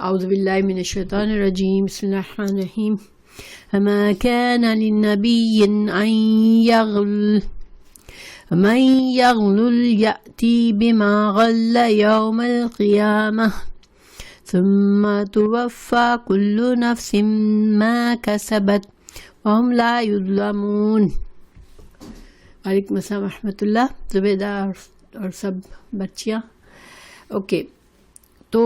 اعوذ باللہ من الشیطان الرجیم بسم اللہ الرحمن الرحیم وما كان للنبي أن من يغلل يأتي بما غل يوم القيامة ثم توفى كل نفس ما كسبت وهم لا يظلمون. وعلیکم السلام ورحمۃ اللہ. زبیدہ اور سب بچیاں. اوکے, تو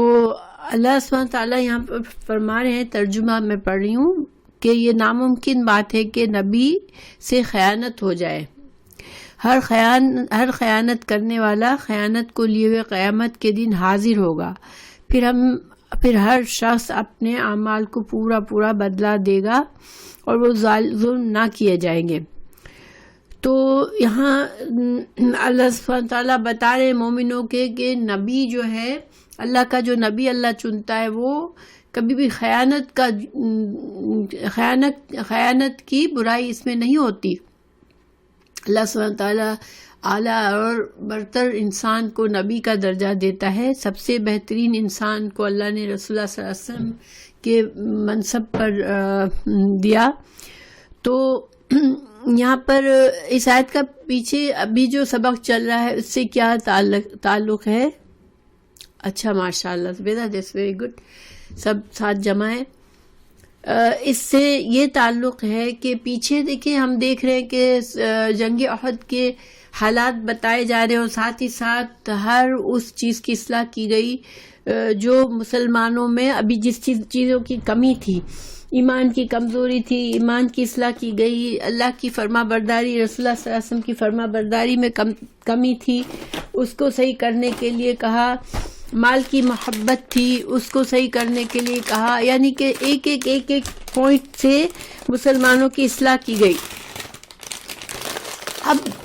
اللہ سبحانہ تعالیٰ یہاں پر فرما رہے ہیں, ترجمہ میں پڑھ رہی ہوں, کہ یہ ناممکن بات ہے کہ نبی سے خیانت ہو جائے. ہر خیانت کرنے والا خیانت کو لیے ہوئے قیامت کے دن حاضر ہوگا. پھر ہر شخص اپنے اعمال کو پورا بدلہ دے گا اور وہ ظلم نہ کیے جائیں گے. تو یہاں اللہ سبحانہ تعالیٰ بتا رہے مومنوں کے کہ نبی جو ہے, اللہ کا جو نبی اللہ چنتا ہے, وہ کبھی بھی خیانت کی برائی اس میں نہیں ہوتی. اللہ سبحانہ تعالیٰ اعلیٰ اور برتر انسان کو نبی کا درجہ دیتا ہے. سب سے بہترین انسان کو اللہ نے رسول اللہ صلی اللہ علیہ وسلم کے منصب پر دیا. تو یہاں پر اس آیت کا پیچھے ابھی جو سبق چل رہا ہے اس سے کیا تعلق ہے؟ اچھا, ماشاء اللہ زبیدہ, دیٹس ویری گڈ, سب ساتھ جمع ہے. اس سے یہ تعلق ہے کہ پیچھے دیکھیں, ہم دیکھ رہے ہیں کہ جنگ احد کے حالات بتائے جا رہے ہیں, اور ساتھ ہی ساتھ ہر اس چیز کی اصلاح کی گئی جو مسلمانوں میں ابھی جس چیزوں کی کمی تھی, ایمان کی کمزوری تھی, ایمان کی اصلاح کی گئی. اللہ کی فرما برداری, رسول اللہ صلی اللہ علیہ وسلم کی فرما برداری میں کمی تھی, اس کو صحیح کرنے کے لیے کہا. مال کی محبت تھی, اس کو صحیح کرنے کے لیے کہا. یعنی کہ ایک پوائنٹ سے مسلمانوں کی اصلاح کی گئی.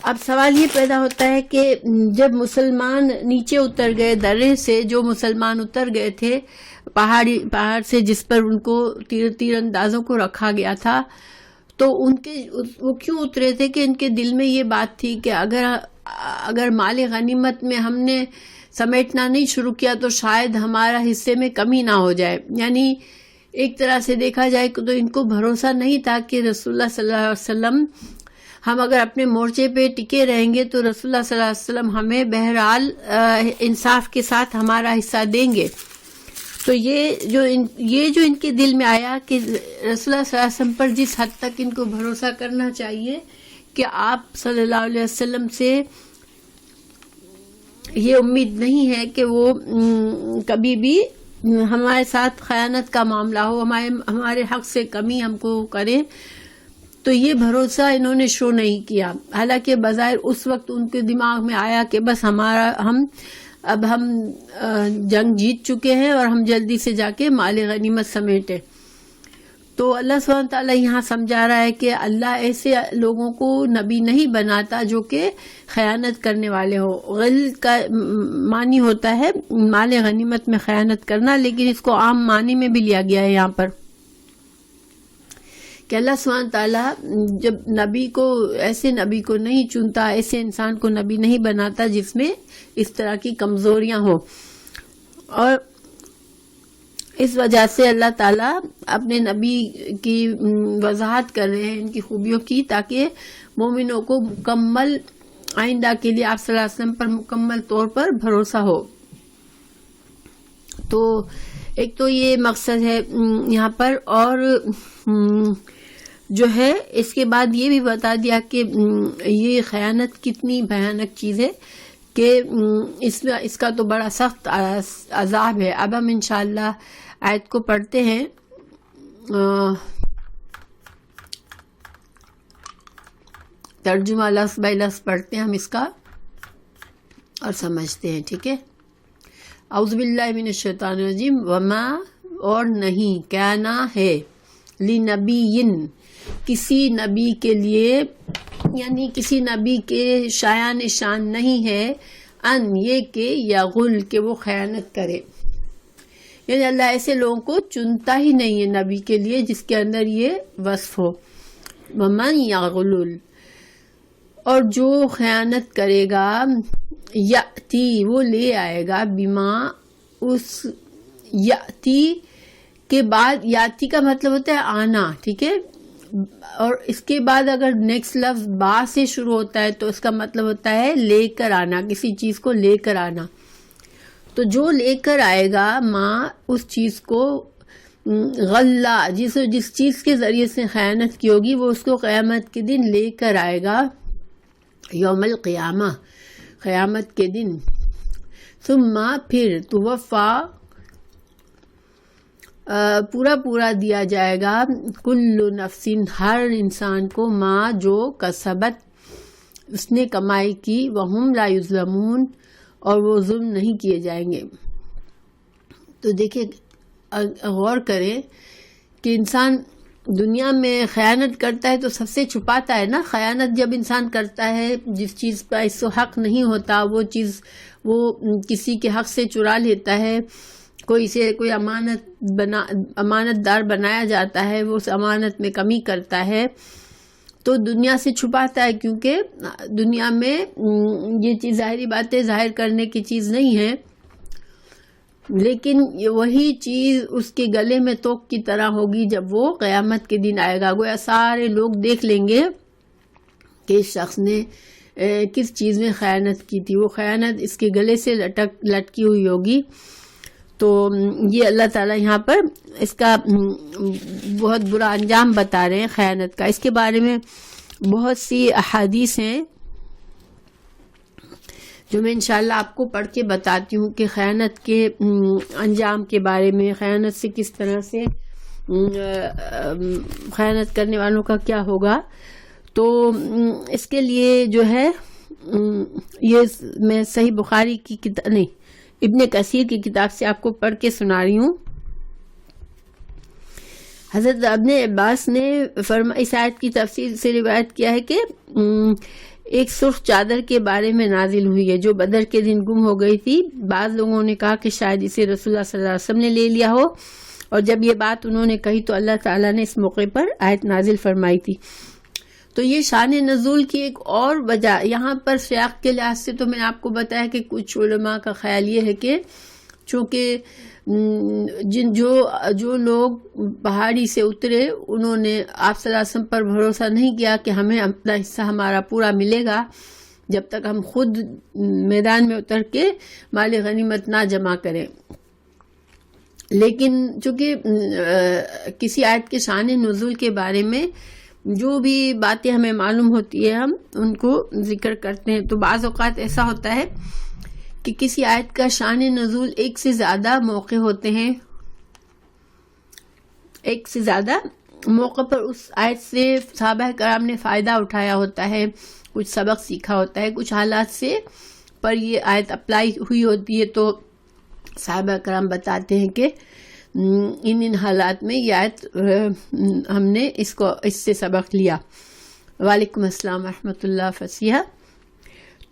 اب سوال یہ پیدا ہوتا ہے کہ جب مسلمان نیچے اتر گئے درے سے, جو مسلمان اتر گئے تھے پہاڑ سے جس پر ان کو تیر اندازوں کو رکھا گیا تھا, تو وہ کیوں اترے تھے کہ ان کے دل میں یہ بات تھی کہ اگر مال غنیمت میں ہم نے سمیٹنا نہیں شروع کیا تو شاید ہمارا حصے میں کمی نہ ہو جائے. یعنی ایک طرح سے دیکھا جائے تو ان کو بھروسہ نہیں تھا کہ رسول اللہ صلی اللہ علیہ وسلم, ہم اگر اپنے مورچے پہ ٹکے رہیں گے تو رسول اللہ صلی اللہ علیہ وسلم ہمیں بہرحال انصاف کے ساتھ ہمارا حصہ دیں گے. تو یہ جو ان کے دل میں آیا کہ رسول اللہ صلی اللہ علیہ وسلم پر جس حد تک ان کو بھروسہ کرنا چاہیے کہ آپ صلی اللہ علیہ وسلم سے یہ امید نہیں ہے کہ وہ کبھی بھی ہمارے ساتھ خیانت کا معاملہ ہو, ہمارے حق سے کمی ہم کو کریں, تو یہ بھروسہ انہوں نے شو نہیں کیا. حالانکہ بظاہر اس وقت ان کے دماغ میں آیا کہ بس اب ہم جنگ جیت چکے ہیں اور ہم جلدی سے جا کے مال غنیمت سمیٹیں. تو اللہ سبحانہ تعالیٰ یہاں سمجھا رہا ہے کہ اللہ ایسے لوگوں کو نبی نہیں بناتا جو کہ خیانت کرنے والے ہو. غل کا معنی ہوتا ہے مال غنیمت میں خیانت کرنا, لیکن اس کو عام معنی میں بھی لیا گیا ہے یہاں پر, کہ اللہ سبحانہ تعالیٰ جب ایسے نبی کو نہیں چنتا, ایسے انسان کو نبی نہیں بناتا جس میں اس طرح کی کمزوریاں ہوں. اور اس وجہ سے اللہ تعالیٰ اپنے نبی کی وضاحت کر رہے ہیں ان کی خوبیوں کی, تاکہ مومنوں کو مکمل آئندہ کے لیے آپ صلی اللہ علیہ وسلم پر مکمل طور پر بھروسہ ہو. تو ایک تو یہ مقصد ہے یہاں پر, اور جو ہے اس کے بعد یہ بھی بتا دیا کہ یہ خیانت کتنی بھیانک چیز ہے, کہ اس کا تو بڑا سخت عذاب ہے. اب ہم انشاءاللہ آیت کو پڑھتے ہیں, ترجمہ لفظ بائی لفظ پڑھتے ہیں ہم اس کا اور سمجھتے ہیں, ٹھیک ہے. اعوذ باللہ من الشیطان الرجیم. وما, اور نہیں, کیا نہ ہے, لنبیٍ, کسی نبی کے لیے, یعنی کسی نبی کے شایان شان نہیں ہے, ان, یہ کہ یغل, کہ وہ خیانت کرے. یعنی اللہ ایسے لوگوں کو چنتا ہی نہیں ہے نبی کے لیے جس کے اندر یہ وصف ہو. ومن یغلل, اور جو خیانت کرے گا, یأتی, وہ لے آئے گا, بما, اس یاتی کے بعد، یاتی کا مطلب ہوتا ہے آنا، ٹھیک ہے، اور اس کے بعد اگر نیکسٹ لفظ با سے شروع ہوتا ہے تو اس کا مطلب ہوتا ہے لے کر آنا، کسی چیز کو لے کر آنا. تو جو لے کر آئے گا ماں اس چیز کو، غلہ جس چیز کے ذریعے سے خیانت کی ہوگی وہ اس کو قیامت کے دن لے کر آئے گا، یوم القیامہ، قیامت کے دن. ثم پھر توفا پورا دیا جائے گا، کل نفس ہر انسان کو، ماں جو کسبت اس نے کمائی کی، وہم لا یظلمون اور وہ ظلم نہیں کیے جائیں گے. تو دیکھیں، غور کریں کہ انسان دنیا میں خیانت کرتا ہے تو سب سے چھپاتا ہے نا. خیانت جب انسان کرتا ہے، جس چیز کا اس کو حق نہیں ہوتا وہ چیز وہ کسی کے حق سے چرا لیتا ہے، کوئی امانت دار بنایا جاتا ہے، وہ اس امانت میں کمی کرتا ہے تو دنیا سے چھپاتا ہے، کیونکہ دنیا میں یہ چیز ظاہری باتیں ظاہر کرنے کی چیز نہیں ہے. لیکن وہی چیز اس کے گلے میں توق کی طرح ہوگی جب وہ قیامت کے دن آئے گا. گویا سارے لوگ دیکھ لیں گے کہ اس شخص نے کس چیز میں خیانت کی تھی، وہ خیانت اس کے گلے سے لٹکی ہوئی ہوگی. تو یہ اللہ تعالیٰ یہاں پر اس کا بہت برا انجام بتا رہے ہیں خیانت کا. اس کے بارے میں بہت سی احادیث ہیں جو میں انشاءاللہ آپ کو پڑھ کے بتاتی ہوں کہ خیانت کے انجام کے بارے میں، خیانت سے کس طرح سے خیانت کرنے والوں کا کیا ہوگا. تو اس کے لیے جو ہے یہ میں صحیح بخاری کی کتاب نہیں، ابن کثیر کی کتاب سے آپ کو پڑھ کے سنا رہی ہوں. حضرت ابن عباس نے اس آیت کی تفسیر سے روایت کیا ہے کہ ایک سرخ چادر کے بارے میں نازل ہوئی ہے جو بدر کے دن گم ہو گئی تھی. بعض لوگوں نے کہا کہ شاید اسے رسول اللہ صلی اللہ علیہ وسلم نے لے لیا ہو، اور جب یہ بات انہوں نے کہی تو اللہ تعالیٰ نے اس موقع پر آیت نازل فرمائی تھی. تو یہ شان نزول کی ایک اور وجہ یہاں پر سیاق کے لحاظ سے تو میں نے آپ کو بتایا کہ کچھ علماء کا خیال یہ ہے کہ چونکہ جو لوگ پہاڑی سے اترے انہوں نے آپ صلی اللہ علیہ وسلم پر بھروسہ نہیں کیا کہ ہمیں اپنا حصہ ہمارا پورا ملے گا جب تک ہم خود میدان میں اتر کے مال غنیمت نہ جمع کریں. لیکن چونکہ کسی آیت کے شان نزول کے بارے میں جو بھی باتیں ہمیں معلوم ہوتی ہے ہم ان کو ذکر کرتے ہیں. تو بعض اوقات ایسا ہوتا ہے کہ کسی آیت کا شان نزول ایک سے زیادہ موقع ہوتے ہیں، ایک سے زیادہ موقع پر اس آیت سے صحابہ کرام نے فائدہ اٹھایا ہوتا ہے، کچھ سبق سیکھا ہوتا ہے، کچھ حالات سے پر یہ آیت اپلائی ہوئی ہوتی ہے. تو صحابہ کرام بتاتے ہیں کہ ان حالات میں یہ آیت ہم نے اس سے سبق لیا. وعلیکم السلام ورحمۃ اللہ فصیحہ.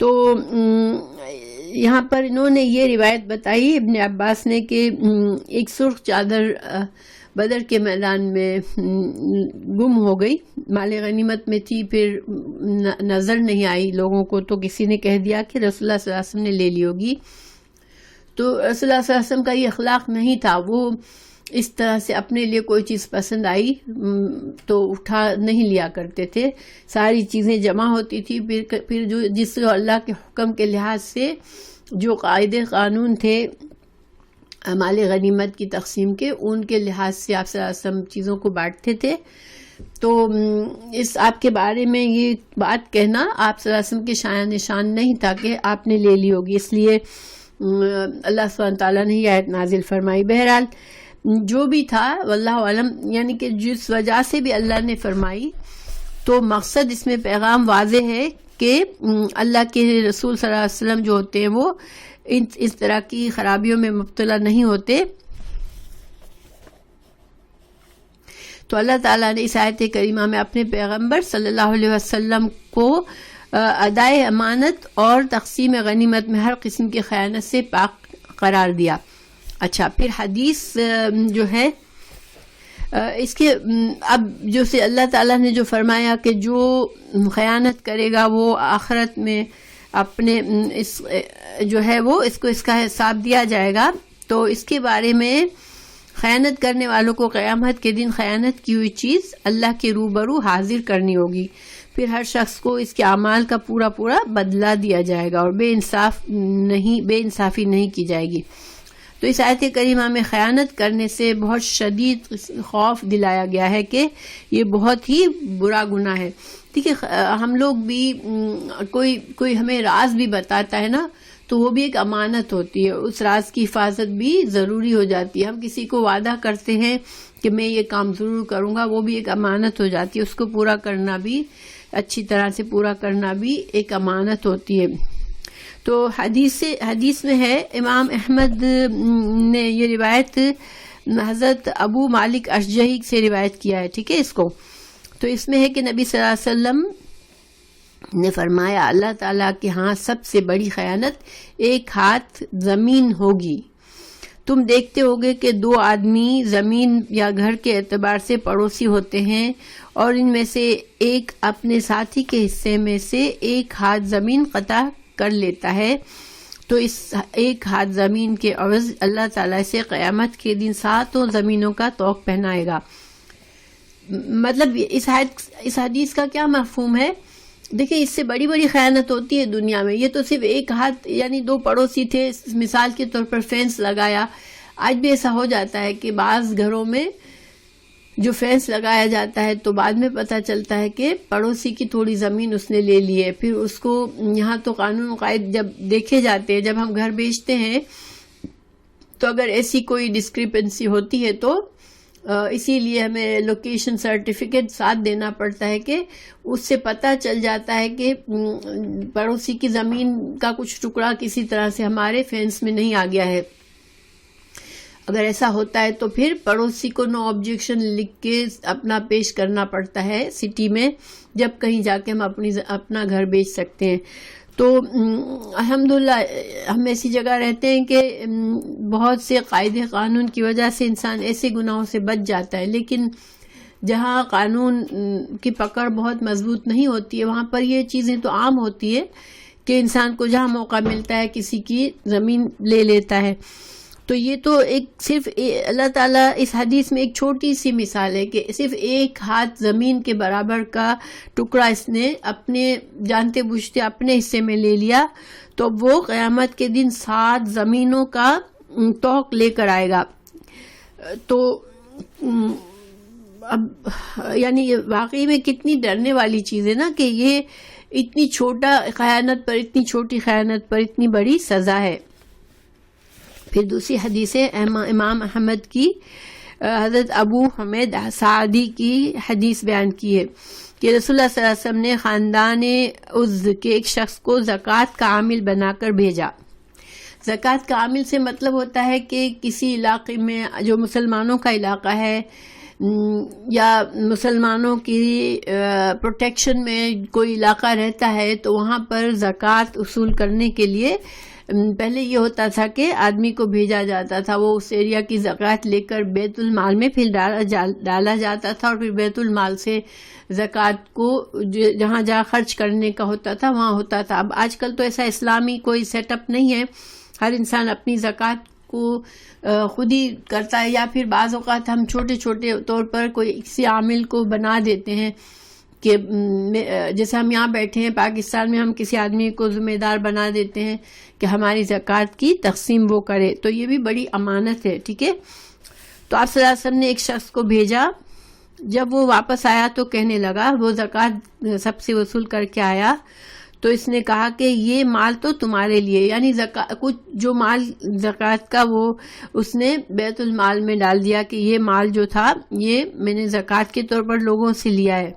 تو یہاں پر انہوں نے یہ روایت بتائی ابن عباس نے کہ ایک سرخ چادر بدر کے میدان میں گم ہو گئی، مال غنیمت میں تھی، پھر نظر نہیں آئی لوگوں کو، تو کسی نے کہہ دیا کہ رسول اللہ صلی اللہ علیہ وسلم نے لے لی ہوگی. تو رسول اللہ صلی اللہ علیہ وسلم کا یہ اخلاق نہیں تھا، وہ اس طرح سے اپنے لیے کوئی چیز پسند آئی تو اٹھا نہیں لیا کرتے تھے، ساری چیزیں جمع ہوتی تھی. پھر جس اللہ کے حکم کے لحاظ سے جو قاعدے قانون تھے مال غنیمت کی تقسیم کے، ان کے لحاظ سے آپ صلی اللہ علیہ وسلم چیزوں کو بانٹتے تھے. تو اس آپ کے بارے میں یہ بات کہنا آپ صلی اللہ علیہ وسلم کے شایان نشان نہیں تھا کہ آپ نے لے لی ہوگی، اس لیے اللہ سبحانہ تعالیٰ نے یہ آیت نازل فرمائی. بہرحال جو بھی تھا واللہ عالم، یعنی کہ جس وجہ سے بھی اللہ نے فرمائی تو مقصد اس میں پیغام واضح ہے کہ اللہ کے رسول صلی اللہ علیہ وسلم جو ہوتے ہیں وہ اس طرح کی خرابیوں میں مبتلا نہیں ہوتے. تو اللہ تعالیٰ نے اس آیت کریمہ میں اپنے پیغمبر صلی اللہ علیہ وسلم کو ادائے امانت اور تقسیم غنیمت میں ہر قسم کی خیانت سے پاک قرار دیا. اچھا، پھر حدیث جو ہے اس کے اب جو سے اللہ تعالیٰ نے جو فرمایا کہ جو خیانت کرے گا وہ آخرت میں اپنے اس جو ہے وہ اس کو اس کا حساب دیا جائے گا. تو اس کے بارے میں خیانت کرنے والوں کو قیامت کے دن خیانت کی ہوئی چیز اللہ کے روبرو حاضر کرنی ہوگی، پھر ہر شخص کو اس کے اعمال کا پورا بدلہ دیا جائے گا اور بے انصافی نہیں کی جائے گی۔ تو اس آیت کریمہ میں خیانت کرنے سے بہت شدید خوف دلایا گیا ہے کہ یہ بہت ہی برا گناہ ہے۔ ٹھیک ہے، ہم لوگ بھی کوئی ہمیں راز بھی بتاتا ہے نا، تو وہ بھی ایک امانت ہوتی ہے، اس راز کی حفاظت بھی ضروری ہو جاتی ہے۔ ہم کسی کو وعدہ کرتے ہیں کہ میں یہ کام ضرور کروں گا، وہ بھی ایک امانت ہو جاتی ہے، اس کو پورا کرنا بھی، اچھی طرح سے پورا کرنا بھی ایک امانت ہوتی ہے۔ تو حدیث میں ہے، امام احمد نے یہ روایت حضرت ابو مالک اشجعی سے روایت کیا ہے، ٹھیک ہے اس کو۔ تو اس میں ہے کہ نبی صلی اللہ علیہ وسلم نے فرمایا، اللہ تعالیٰ کے ہاں سب سے بڑی خیانت ایک ہاتھ زمین ہوگی۔ تم دیکھتے ہوگے کہ دو آدمی زمین یا گھر کے اعتبار سے پڑوسی ہوتے ہیں اور ان میں سے ایک اپنے ساتھی کے حصے میں سے ایک ہاتھ زمین قطع کر لیتا ہے، تو اس ایک ہاتھ زمین کے عوض اللہ تعالیٰ سے قیامت کے دن 7 زمینوں کا طوق پہنائے گا۔ مطلب اس حدیث کا کیا مفہوم ہے؟ دیکھیں، اس سے بڑی خیانت ہوتی ہے دنیا میں۔ یہ تو صرف ایک ہاتھ، یعنی دو پڑوسی تھے، مثال کے طور پر فینس لگایا۔ آج بھی ایسا ہو جاتا ہے کہ بعض گھروں میں جو فینس لگایا جاتا ہے تو بعد میں پتہ چلتا ہے کہ پڑوسی کی تھوڑی زمین اس نے لے لی ہے، پھر اس کو یہاں تو قانون قائد جب دیکھے جاتے ہیں، جب ہم گھر بیچتے ہیں تو اگر ایسی کوئی ڈسکریپنسی ہوتی ہے تو اسی لیے ہمیں لوکیشن سرٹیفکیٹ ساتھ دینا پڑتا ہے کہ اس سے پتہ چل جاتا ہے کہ پڑوسی کی زمین کا کچھ ٹکڑا کسی طرح سے ہمارے فینس میں نہیں آ گیا ہے۔ اگر ایسا ہوتا ہے تو پھر پڑوسی کو نو آبجیکشن لکھ کے اپنا پیش کرنا پڑتا ہے سٹی میں، جب کہیں جا کے ہم اپنا گھر بیچ سکتے ہیں۔ تو الحمدللہ ہم ایسی جگہ رہتے ہیں کہ بہت سے قاعدے قانون کی وجہ سے انسان ایسے گناہوں سے بچ جاتا ہے، لیکن جہاں قانون کی پکڑ بہت مضبوط نہیں ہوتی ہے وہاں پر یہ چیزیں تو عام ہوتی ہے کہ انسان کو جہاں موقع ملتا ہے کسی کی زمین لے لیتا ہے۔ تو یہ تو ایک صرف اللہ تعالیٰ اس حدیث میں ایک چھوٹی سی مثال ہے کہ صرف ایک ہاتھ زمین کے برابر کا ٹکڑا اس نے اپنے جانتے بوجھتے اپنے حصے میں لے لیا، تو وہ قیامت کے دن 7 زمینوں کا طوق لے کر آئے گا۔ تو اب یعنی یہ واقعی میں کتنی ڈرنے والی چیز ہے نا کہ یہ اتنی چھوٹا خیانت پر، اتنی چھوٹی خیانت پر اتنی بڑی سزا ہے۔ پھر دوسری حدیث ہے امام احمد کی حضرت ابو حمید سعدی کی حدیث بیان کی ہے کہ رسول اللہ صلی اللہ علیہ وسلم نے خاندان عز کے ایک شخص کو زکوٰۃ کا عامل بنا کر بھیجا۔ زکوٰۃ کا عامل سے مطلب ہوتا ہے کہ کسی علاقے میں جو مسلمانوں کا علاقہ ہے یا مسلمانوں کی پروٹیکشن میں کوئی علاقہ رہتا ہے تو وہاں پر زکوٰۃ وصول کرنے کے لیے پہلے یہ ہوتا تھا کہ آدمی کو بھیجا جاتا تھا، وہ اس ایریا کی زکوٰۃ لے کر بیت المال میں پھر ڈالا جاتا تھا، اور پھر بیت المال سے زکوٰۃ کو جہاں جہاں خرچ کرنے کا ہوتا تھا وہاں ہوتا تھا۔ اب آج کل تو ایسا اسلامی کوئی سیٹ اپ نہیں ہے، ہر انسان اپنی زکوٰۃ کو خود ہی کرتا ہے، یا پھر بعض اوقات ہم چھوٹے طور پر کوئی کسی عامل کو بنا دیتے ہیں کہ جیسے ہم یہاں بیٹھے ہیں پاکستان میں، ہم کسی آدمی کو ذمہ دار بنا دیتے ہیں کہ ہماری زکوٰۃ کی تقسیم وہ کرے، تو یہ بھی بڑی امانت ہے، ٹھیک ہے۔ تو آپ صلی اللہ علیہ وسلم نے ایک شخص کو بھیجا، جب وہ واپس آیا تو کہنے لگا، وہ زکوٰۃ سب سے وصول کر کے آیا تو اس نے کہا کہ یہ مال تو تمہارے لیے، یعنی کچھ جو مال زکوٰۃ کا وہ اس نے بیت المال میں ڈال دیا کہ یہ مال جو تھا یہ میں نے زکوٰۃ کے طور پر لوگوں سے لیا ہے،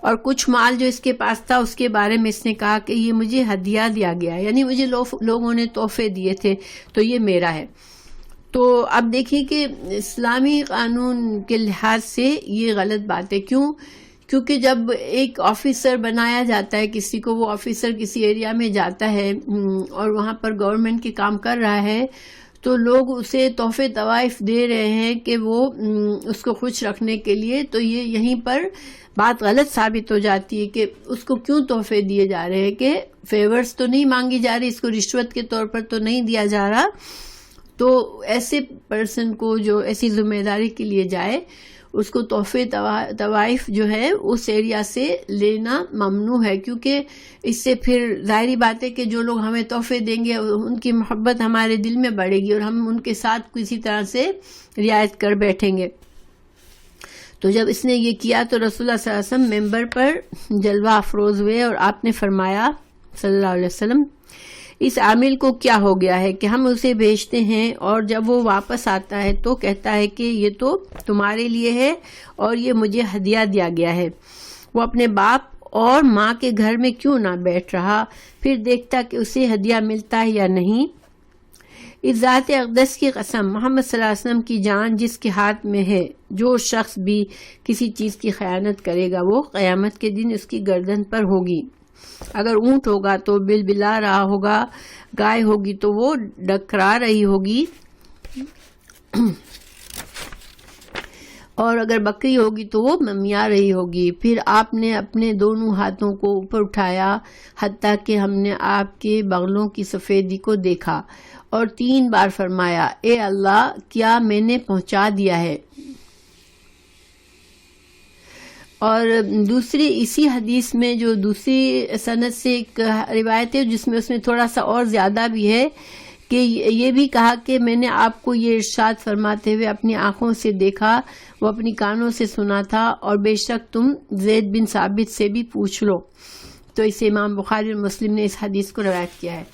اور کچھ مال جو اس کے پاس تھا اس کے بارے میں اس نے کہا کہ یہ مجھے ہدیہ دیا گیا ہے، یعنی مجھے لوگوں نے تحفے دیے تھے تو یہ میرا ہے۔ تو اب دیکھیے کہ اسلامی قانون کے لحاظ سے یہ غلط بات ہے۔ کیونکہ جب ایک آفیسر بنایا جاتا ہے کسی کو، وہ آفیسر کسی ایریا میں جاتا ہے اور وہاں پر گورنمنٹ کے کام کر رہا ہے تو لوگ اسے تحفے طوائف دے رہے ہیں کہ وہ اس کو خوش رکھنے کے لیے، تو یہ یہیں پر بات غلط ثابت ہو جاتی ہے کہ اس کو کیوں تحفے دیے جا رہے ہیں، کہ فیورز تو نہیں مانگی جا رہی، اس کو رشوت کے طور پر تو نہیں دیا جا رہا، تو ایسے پرسن کو جو ایسی ذمہ داری کے لیے جائے اس کو تحفے طوائف جو ہے اس ایریا سے لینا ممنوع ہے، کیونکہ اس سے پھر ظاہری بات ہے کہ جو لوگ ہمیں تحفے دیں گے ان کی محبت ہمارے دل میں بڑھے گی اور ہم ان کے ساتھ کسی طرح سے رعایت کر بیٹھیں گے۔ تو جب اس نے یہ کیا تو رسول اللہ صلی اللہ علیہ وسلم ممبر پر جلوہ افروز ہوئے اور آپ نے فرمایا صلی اللہ علیہ وسلم، اس عامل کو کیا ہو گیا ہے کہ ہم اسے بھیجتے ہیں اور جب وہ واپس آتا ہے تو کہتا ہے کہ یہ تو تمہارے لیے ہے اور یہ مجھے ہدیہ دیا گیا ہے۔ وہ اپنے باپ اور ماں کے گھر میں کیوں نہ بیٹھ رہا، پھر دیکھتا کہ اسے ہدیہ ملتا ہے یا نہیں۔ اس ذات اقدس کی قسم، محمد صلی اللہ علیہ وسلم کی جان جس کے ہاتھ میں ہے، جو شخص بھی کسی چیز کی خیانت کرے گا وہ قیامت کے دن اس کی گردن پر ہوگی۔ اگر اونٹ ہوگا تو بلبلا رہا ہوگا، گائے ہوگی تو وہ ڈکرا رہی ہوگی، اور اگر بکری ہوگی تو وہ ممیا رہی ہوگی۔ پھر آپ نے اپنے دونوں ہاتھوں کو اوپر اٹھایا حتیٰ کہ ہم نے آپ کے بغلوں کی سفیدی کو دیکھا، اور 3 بار فرمایا، اے اللہ، کیا میں نے پہنچا دیا ہے؟ اور دوسری اسی حدیث میں جو دوسری سند سے ایک روایت ہے جس میں اس میں تھوڑا سا اور زیادہ بھی ہے کہ یہ بھی کہا کہ میں نے آپ کو یہ ارشاد فرماتے ہوئے اپنی آنکھوں سے دیکھا، وہ اپنی کانوں سے سنا تھا، اور بے شک تم زید بن ثابت سے بھی پوچھ لو۔ تو اسے امام بخاری اور مسلم نے اس حدیث کو روایت کیا ہے۔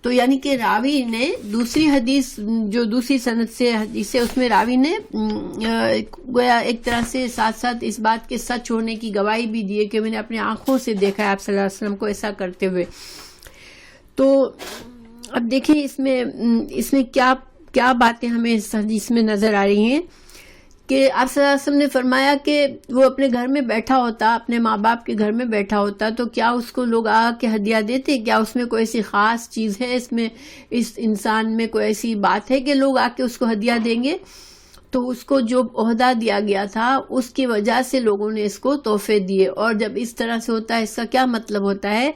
تو یعنی کہ راوی نے دوسری حدیث جو دوسری سند سے حدیث ہے اس میں راوی نے گویا ایک طرح سے ساتھ ساتھ اس بات کے سچ ہونے کی گواہی بھی دی ہے کہ میں نے اپنی آنکھوں سے دیکھا ہے آپ صلی اللہ علیہ وسلم کو ایسا کرتے ہوئے۔ تو اب دیکھیں اس میں کیا باتیں ہمیں اس حدیث میں نظر آ رہی ہیں کہ آپ صلی اللہ علیہ وسلم نے فرمایا کہ وہ اپنے گھر میں بیٹھا ہوتا، اپنے ماں باپ کے گھر میں بیٹھا ہوتا تو کیا اس کو لوگ آ کے ہدیہ دیتے؟ کیا اس میں کوئی ایسی خاص چیز ہے، اس میں اس انسان میں کوئی ایسی بات ہے کہ لوگ آ کے اس کو ہدیہ دیں گے؟ تو اس کو جو عہدہ دیا گیا تھا اس کی وجہ سے لوگوں نے اس کو تحفے دیے، اور جب اس طرح سے ہوتا ہے اس کا کیا مطلب ہوتا ہے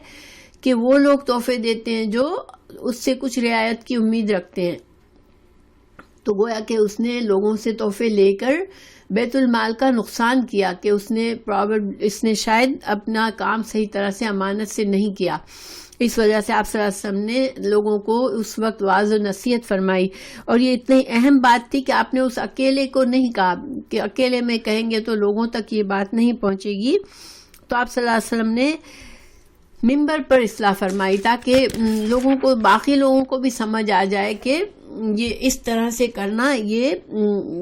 کہ وہ لوگ تحفے دیتے ہیں جو اس سے کچھ رعایت کی امید رکھتے ہیں۔ تو گویا کہ اس نے لوگوں سے تحفے لے کر بیت المال کا نقصان کیا کہ اس نے شاید اپنا کام صحیح طرح سے امانت سے نہیں کیا۔ اس وجہ سے آپ صلی اللہ علیہ وسلم نے لوگوں کو اس وقت واعظ و نصیحت فرمائی، اور یہ اتنی اہم بات تھی کہ آپ نے اس اکیلے کو نہیں کہا کہ اکیلے میں کہیں گے تو لوگوں تک یہ بات نہیں پہنچے گی۔ تو آپ صلی اللہ علیہ وسلم نے منبر پر اصلاح فرمائی تاکہ لوگوں کو، باقی لوگوں کو بھی سمجھ آ جائے کہ یہ اس طرح سے کرنا یہ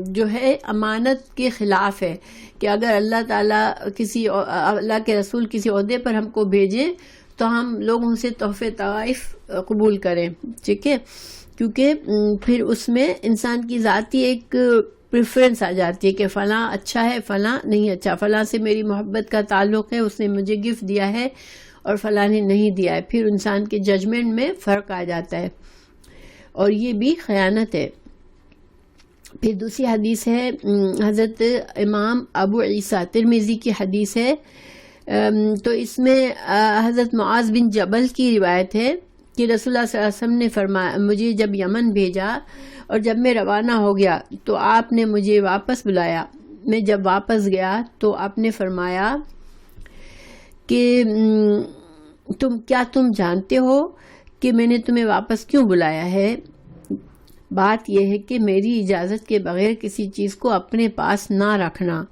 جو ہے امانت کے خلاف ہے، کہ اگر اللہ تعالیٰ اللہ کے رسول کسی عہدے پر ہم کو بھیجیں تو ہم لوگوں سے تحفے طوائف قبول کریں، ٹھیک ہے، کیونکہ پھر اس میں انسان کی ذاتی ایک پریفرنس آ جاتی ہے کہ فلاں اچھا ہے، فلاں نہیں اچھا، فلاں سے میری محبت کا تعلق ہے، اس نے مجھے گفٹ دیا ہے اور فلاں نے نہیں دیا ہے، پھر انسان کے ججمنٹ میں فرق آ جاتا ہے، اور یہ بھی خیانت ہے۔ پھر دوسری حدیث ہے حضرت امام ابو عیسیٰ ترمذی کی حدیث ہے، تو اس میں حضرت معاذ بن جبل کی روایت ہے کہ رسول اللہ صلی اللہ علیہ وسلم نے فرمایا، مجھے جب یمن بھیجا اور جب میں روانہ ہو گیا تو آپ نے مجھے واپس بلایا۔ میں جب واپس گیا تو آپ نے فرمایا کہ تم جانتے ہو کہ میں نے تمہیں واپس کیوں بلایا ہے؟ بات یہ ہے کہ میری اجازت کے بغیر کسی چیز کو اپنے پاس نہ رکھنا،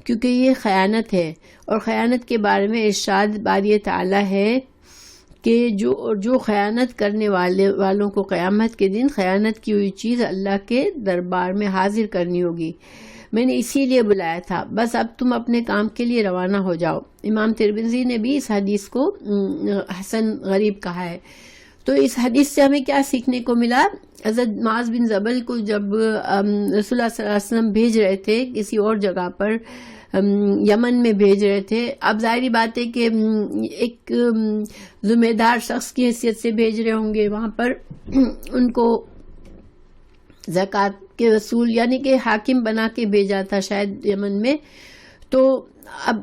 کیونکہ یہ خیانت ہے، اور خیانت کے بارے میں ارشاد باری تعالیٰ ہے کہ جو خیانت کرنے والوں کو قیامت کے دن خیانت کی ہوئی چیز اللہ کے دربار میں حاضر کرنی ہوگی۔ میں نے اسی لیے بلایا تھا، بس اب تم اپنے کام کے لیے روانہ ہو جاؤ۔ امام ترمذی نے بھی اس حدیث کو حسن غریب کہا ہے۔ تو اس حدیث سے ہمیں کیا سیکھنے کو ملا؟ حضرت معاذ بن جبل کو جب رسول اللہ صلی اللہ علیہ وسلم بھیج رہے تھے کسی اور جگہ پر، یمن میں بھیج رہے تھے، اب ظاہری بات ہے کہ ایک ذمہ دار شخص کی حیثیت سے بھیج رہے ہوں گے، وہاں پر ان کو زکوٰۃ کے رسول یعنی کہ حاکم بنا کے بھیجا تھا شاید یمن میں۔ تو اب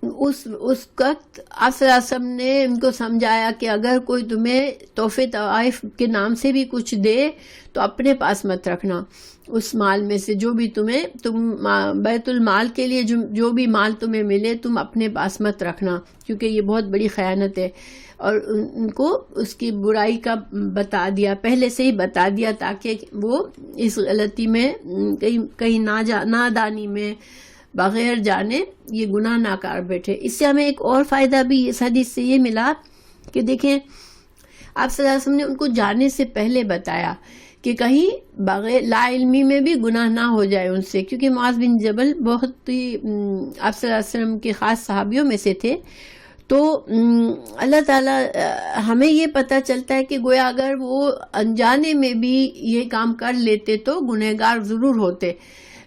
اس وقت آپ صلی اللہ علیہ وسلم نے ان کو سمجھایا کہ اگر کوئی تمہیں تحفے طوائف کے نام سے بھی کچھ دے تو اپنے پاس مت رکھنا، اس مال میں سے جو بھی تم بیت المال کے لیے جو بھی مال تمہیں ملے تم اپنے پاس مت رکھنا، کیونکہ یہ بہت بڑی خیانت ہے. اور ان کو اس کی برائی کا بتا دیا، پہلے سے ہی بتا دیا، تاکہ وہ اس غلطی میں کہیں نادانی میں بغیر جانے یہ گناہ نہ کر بیٹھے. اس سے ہمیں ایک اور فائدہ بھی اس حدیث سے یہ ملا کہ دیکھیں آپ صلی اللہ علیہ وسلم نے ان کو جانے سے پہلے بتایا کہ کہیں بغیر لا علمی میں بھی گناہ نہ ہو جائے ان سے، کیونکہ معاذ بن جبل بہت ہی آپ صلی اللہ علیہ وسلم کے خاص صحابیوں میں سے تھے. تو اللہ تعالیٰ ہمیں یہ پتہ چلتا ہے کہ گویا اگر وہ انجانے میں بھی یہ کام کر لیتے تو گنہگار ضرور ہوتے.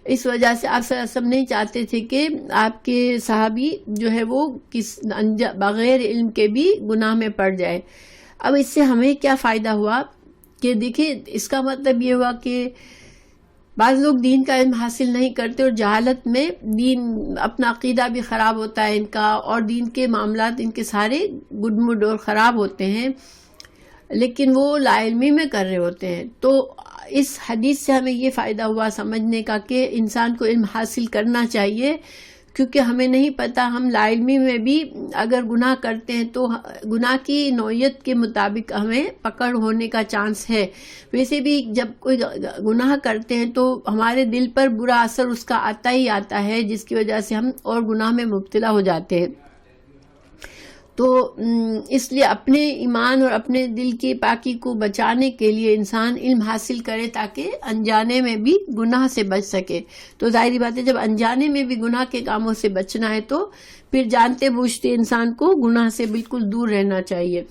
اس وجہ سے آپ صلی اللہ علیہ وسلم نہیں چاہتے تھے کہ آپ کے صحابی جو ہے وہ بغیر علم کے بھی گناہ میں پڑ جائے. اب اس سے ہمیں کیا فائدہ ہوا کہ دیکھیں اس کا مطلب یہ ہوا کہ بعض لوگ دین کا علم حاصل نہیں کرتے اور جہالت میں دین اپنا عقیدہ بھی خراب ہوتا ہے ان کا، اور دین کے معاملات ان کے سارے گڈمڈ اور خراب ہوتے ہیں، لیکن وہ لا علمی میں کر رہے ہوتے ہیں. تو اس حدیث سے ہمیں یہ فائدہ ہوا سمجھنے کا کہ انسان کو علم حاصل کرنا چاہیے، کیونکہ ہمیں نہیں پتہ ہم لا علمی میں بھی اگر گناہ کرتے ہیں تو گناہ کی نوعیت کے مطابق ہمیں پکڑ ہونے کا چانس ہے. ویسے بھی جب کوئی گناہ کرتے ہیں تو ہمارے دل پر برا اثر اس کا آتا ہی آتا ہے، جس کی وجہ سے ہم اور گناہ میں مبتلا ہو جاتے ہیں. تو اس لیے اپنے ایمان اور اپنے دل کی پاکی کو بچانے کے لیے انسان علم حاصل کرے تاکہ انجانے میں بھی گناہ سے بچ سکے. تو ظاہری بات ہے جب انجانے میں بھی گناہ کے کاموں سے بچنا ہے تو پھر جانتے بوجھتے انسان کو گناہ سے بالکل دور رہنا چاہیے.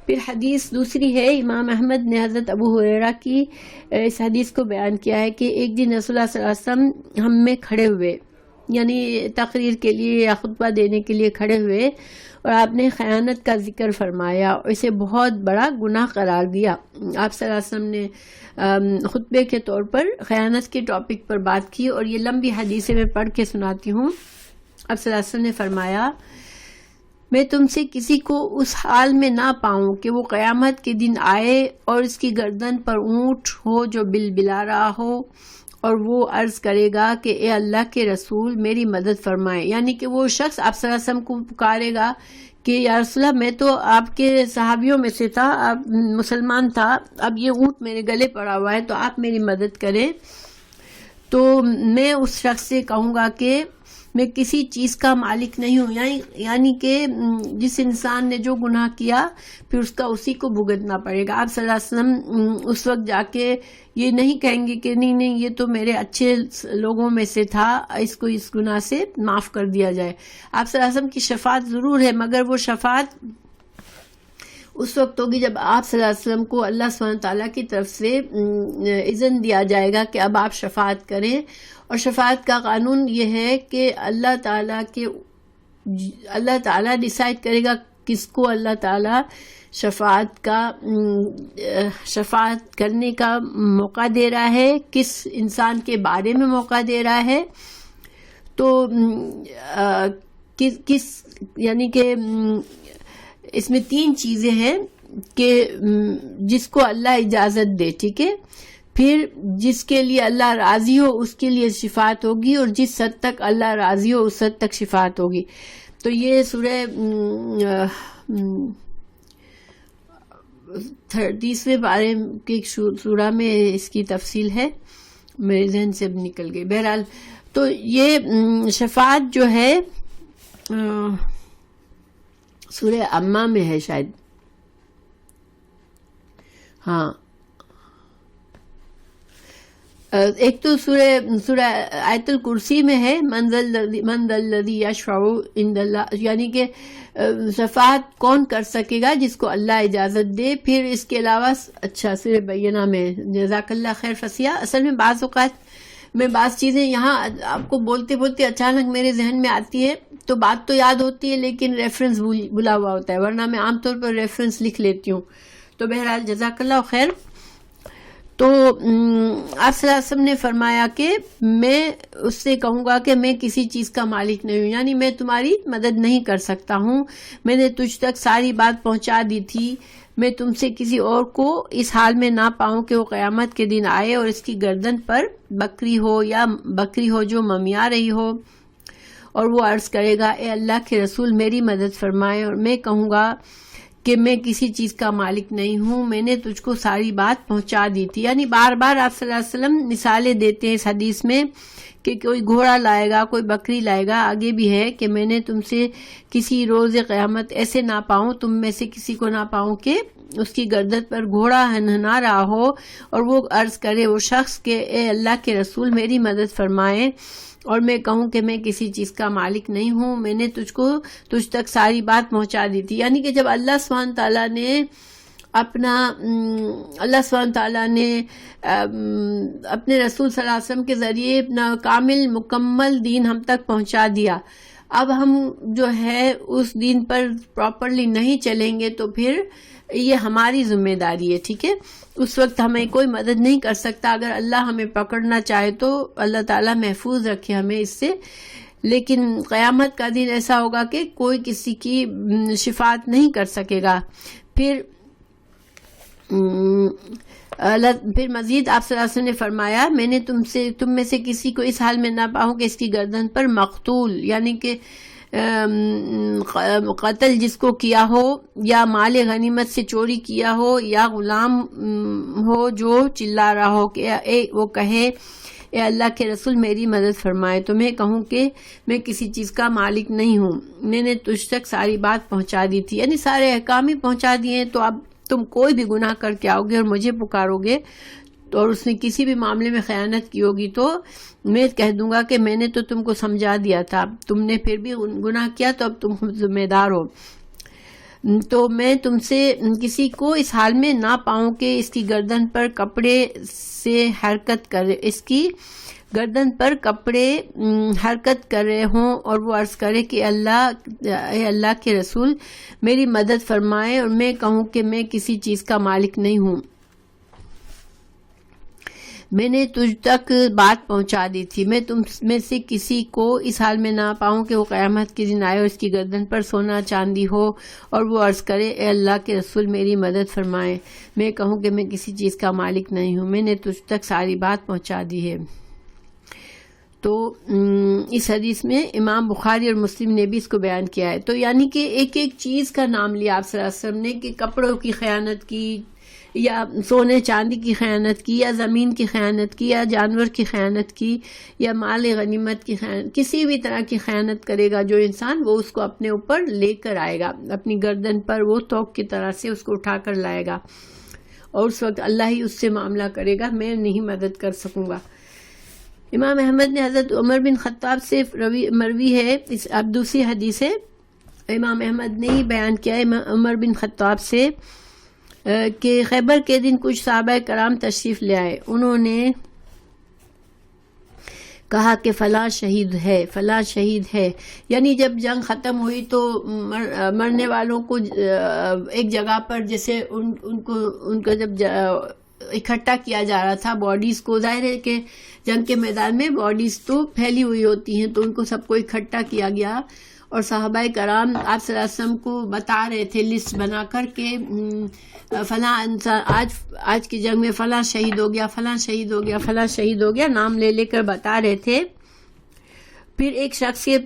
پھر حدیث دوسری ہے، امام احمد نے حضرت ابو ہریرہ کی اس حدیث کو بیان کیا ہے کہ ایک دن رسول اللہ صلی اللہ علیہ وسلم ہم میں کھڑے ہوئے، یعنی تقریر کے لیے یا خطبہ دینے کے لیے کھڑے ہوئے، اور آپ نے خیانت کا ذکر فرمایا اور اسے بہت بڑا گناہ قرار دیا. آپ صلی اللہ علیہ وسلم نے خطبے کے طور پر خیانت کے ٹاپک پر بات کی، اور یہ لمبی حدیثیں میں پڑھ کے سناتی ہوں. آپ صلی اللہ علیہ وسلم نے فرمایا، میں تم سے کسی کو اس حال میں نہ پاؤں کہ وہ قیامت کے دن آئے اور اس کی گردن پر اونٹ ہو جو بلبلا رہا ہو، اور وہ عرض کرے گا کہ اے اللہ کے رسول میری مدد فرمائے. یعنی کہ وہ شخص آپ صلی اللہ علیہ وسلم کو پکارے گا کہ یا رسول اللہ میں تو آپ کے صحابیوں میں سے تھا، اب مسلمان تھا، اب یہ اونٹ میرے گلے پڑا ہوا ہے تو آپ میری مدد کریں. تو میں اس شخص سے کہوں گا کہ میں کسی چیز کا مالک نہیں ہوں، یعنی کہ جس انسان نے جو گناہ کیا پھر اس کا اسی کو بھگتنا پڑے گا. آپ صلی اللہ علیہ وسلم اس وقت جا کے یہ نہیں کہیں گے کہ نہیں یہ تو میرے اچھے لوگوں میں سے تھا، اس کو اس گناہ سے معاف کر دیا جائے. آپ صلی اللہ علیہ وسلم کی شفاعت ضرور ہے، مگر وہ شفاعت اس وقت ہوگی جب آپ صلی اللہ علیہ وسلم کو اللہ سبحانہ تعالیٰ کی طرف سے اذن دیا جائے گا کہ اب آپ شفاعت کریں. اور شفاعت کا قانون یہ ہے کہ اللہ تعالیٰ ڈیسائیڈ کرے گا کس کو اللہ تعالیٰ شفاعت کرنے کا موقع دے رہا ہے، کس انسان کے بارے میں موقع دے رہا ہے. تو یعنی کہ اس میں 3 چیزیں ہیں کہ جس کو اللہ اجازت دے، ٹھیک ہے، پھر جس کے لیے اللہ راضی ہو اس کے لیے شفاعت ہوگی، اور جس حد تک اللہ راضی ہو اس حد تک شفاعت ہوگی. تو یہ سورہ 30ویں پارے کی سورہ میں اس کی تفصیل ہے، میرے ذہن سے اب نکل گئی. بہرحال تو یہ شفاعت جو ہے سورہ اما میں ہے شاید، ہاں ایک تو سورہ آیت الکرسی میں ہے من ذا الذی یشفع عند اللہ، یعنی کہ شفاعت کون کر سکے گا جس کو اللہ اجازت دے. پھر اس کے علاوہ اچھا سورہ بینہ میں جزاک اللہ خیر فصیح. اصل میں بعض اوقات میں بعض چیزیں یہاں آپ کو بولتے بولتے اچانک میرے ذہن میں آتی ہے تو بات تو یاد ہوتی ہے لیکن ریفرنس بھولا ہوا ہوتا ہے، ورنہ میں عام طور پر ریفرنس لکھ لیتی ہوں. تو بہرحال جزاک اللہ خیر. تو آپ صلی اللہ علیہ وسلم نے فرمایا کہ میں اس سے کہوں گا کہ میں کسی چیز کا مالک نہیں ہوں، یعنی میں تمہاری مدد نہیں کر سکتا ہوں، میں نے تجھ تک ساری بات پہنچا دی تھی، میں تم سے کسی اور کو اس حال میں نہ پاؤں کہ وہ قیامت کے دن آئے اور اس کی گردن پر بکری ہو جو ممیا رہی ہو، اور وہ عرض کرے گا اے اللہ کے رسول میری مدد فرمائے، اور میں کہوں گا کہ میں کسی چیز کا مالک نہیں ہوں، میں نے تجھ کو ساری بات پہنچا دی تھی. یعنی بار بار آپ صلی اللہ علیہ وسلم مثالیں دیتے ہیں اس حدیث میں کہ کوئی گھوڑا لائے گا، کوئی بکری لائے گا، آگے بھی ہے کہ میں نے تم سے کسی روز قیامت ایسے نہ پاؤں، تم میں سے کسی کو نہ پاؤں کہ اس کی گردن پر گھوڑا ہنہنا رہا ہو اور وہ عرض کرے وہ شخص کہ اے اللہ کے رسول میری مدد فرمائے، اور میں کہوں کہ میں کسی چیز کا مالک نہیں ہوں، میں نے تجھ تک ساری بات پہنچا دی تھی. یعنی کہ جب اللہ سبحانہ تعالیٰ نے اپنے رسول صلی اللہ علیہ وسلم کے ذریعے اپنا کامل مکمل دین ہم تک پہنچا دیا، اب ہم جو ہے اس دین پر پراپرلی نہیں چلیں گے تو پھر یہ ہماری ذمہ داری ہے. ٹھیک ہے، اس وقت ہمیں کوئی مدد نہیں کر سکتا. اگر اللہ ہمیں پکڑنا چاہے تو اللہ تعالیٰ محفوظ رکھے ہمیں اس سے، لیکن قیامت کا دن ایسا ہوگا کہ کوئی کسی کی شفاعت نہیں کر سکے گا. پھر مزید آپ صلی اللہ علیہ وسلم نے فرمایا میں نے تم میں سے کسی کو اس حال میں نہ پاؤں کہ اس کی گردن پر مقتول، یعنی کہ قتل جس کو کیا ہو، یا مال غنیمت سے چوری کیا ہو، یا غلام ہو جو چلا رہا ہو کہ وہ کہے اے اللہ کے رسول میری مدد فرمائے، تو میں کہوں کہ میں کسی چیز کا مالک نہیں ہوں، میں نے تجھ تک ساری بات پہنچا دی تھی. یعنی سارے احکام ہی پہنچا دیے، تو اب تم کوئی بھی گناہ کر کے آؤ گے اور مجھے پکارو گے اور اس نے کسی بھی معاملے میں خیانت کی ہوگی تو میں کہہ دوں گا کہ میں نے تو تم کو سمجھا دیا تھا، تم نے پھر بھی گناہ کیا تو اب تم ذمہ دار ہو. تو میں تم سے کسی کو اس حال میں نہ پاؤں کہ اس کی گردن پر کپڑے سے حرکت کر رہے ہوں اور وہ عرض کرے کہ اے اللہ کے رسول میری مدد فرمائے، اور میں کہوں کہ میں کسی چیز کا مالک نہیں ہوں، میں نے تجھ تک بات پہنچا دی تھی. میں تم میں سے کسی کو اس حال میں نہ پاؤں کہ وہ قیامت کے دن آئے اور اس کی گردن پر سونا چاندی ہو اور وہ عرض کرے اے اللہ کے رسول میری مدد فرمائے، میں کہوں کہ میں کسی چیز کا مالک نہیں ہوں، میں نے تجھ تک ساری بات پہنچا دی ہے. تو اس حدیث میں امام بخاری اور مسلم نے بھی اس کو بیان کیا ہے. تو یعنی کہ ایک ایک چیز کا نام لیا آپ صلی اللہ علیہ وسلم نے کہ کپڑوں کی خیانت کی، یا سونے چاندی کی خیانت کی، یا زمین کی خیانت کی، یا جانور کی خیانت کی، یا مال غنیمت کی خیانت، کسی بھی طرح کی خیانت کرے گا جو انسان وہ اس کو اپنے اوپر لے کر آئے گا، اپنی گردن پر وہ توق کی طرح سے اس کو اٹھا کر لائے گا، اور اس وقت اللہ ہی اس سے معاملہ کرے گا، میں نہیں مدد کر سکوں گا. امام احمد نے حضرت عمر بن خطاب سے مروی ہے، اب دوسری حدیث ہے، امام احمد نے ہی بیان کیا ہے عمر بن خطاب سے کہ خیبر کے دن کچھ صحابہ کرام تشریف لے آئے، انہوں نے کہا کہ فلاں شہید ہے. یعنی جب جنگ ختم ہوئی تو مرنے والوں کو ایک جگہ پر جیسے ان کو جب اکٹھا کیا جا رہا تھا باڈیز کو، ظاہر ہے کہ جنگ کے میدان میں باڈیز تو پھیلی ہوئی ہوتی ہیں، تو ان کو سب کو اکٹھا کیا گیا اور صحابہ کرام آپ صلی اللہ علیہ وسلم کو بتا رہے تھے لسٹ بنا کر کے فلاں انسان آج کی جنگ میں فلاں شہید ہو گیا، فلاں شہید ہو گیا، فلاں شہید ہو گیا، نام لے کر بتا رہے تھے. پھر ایک شخص کے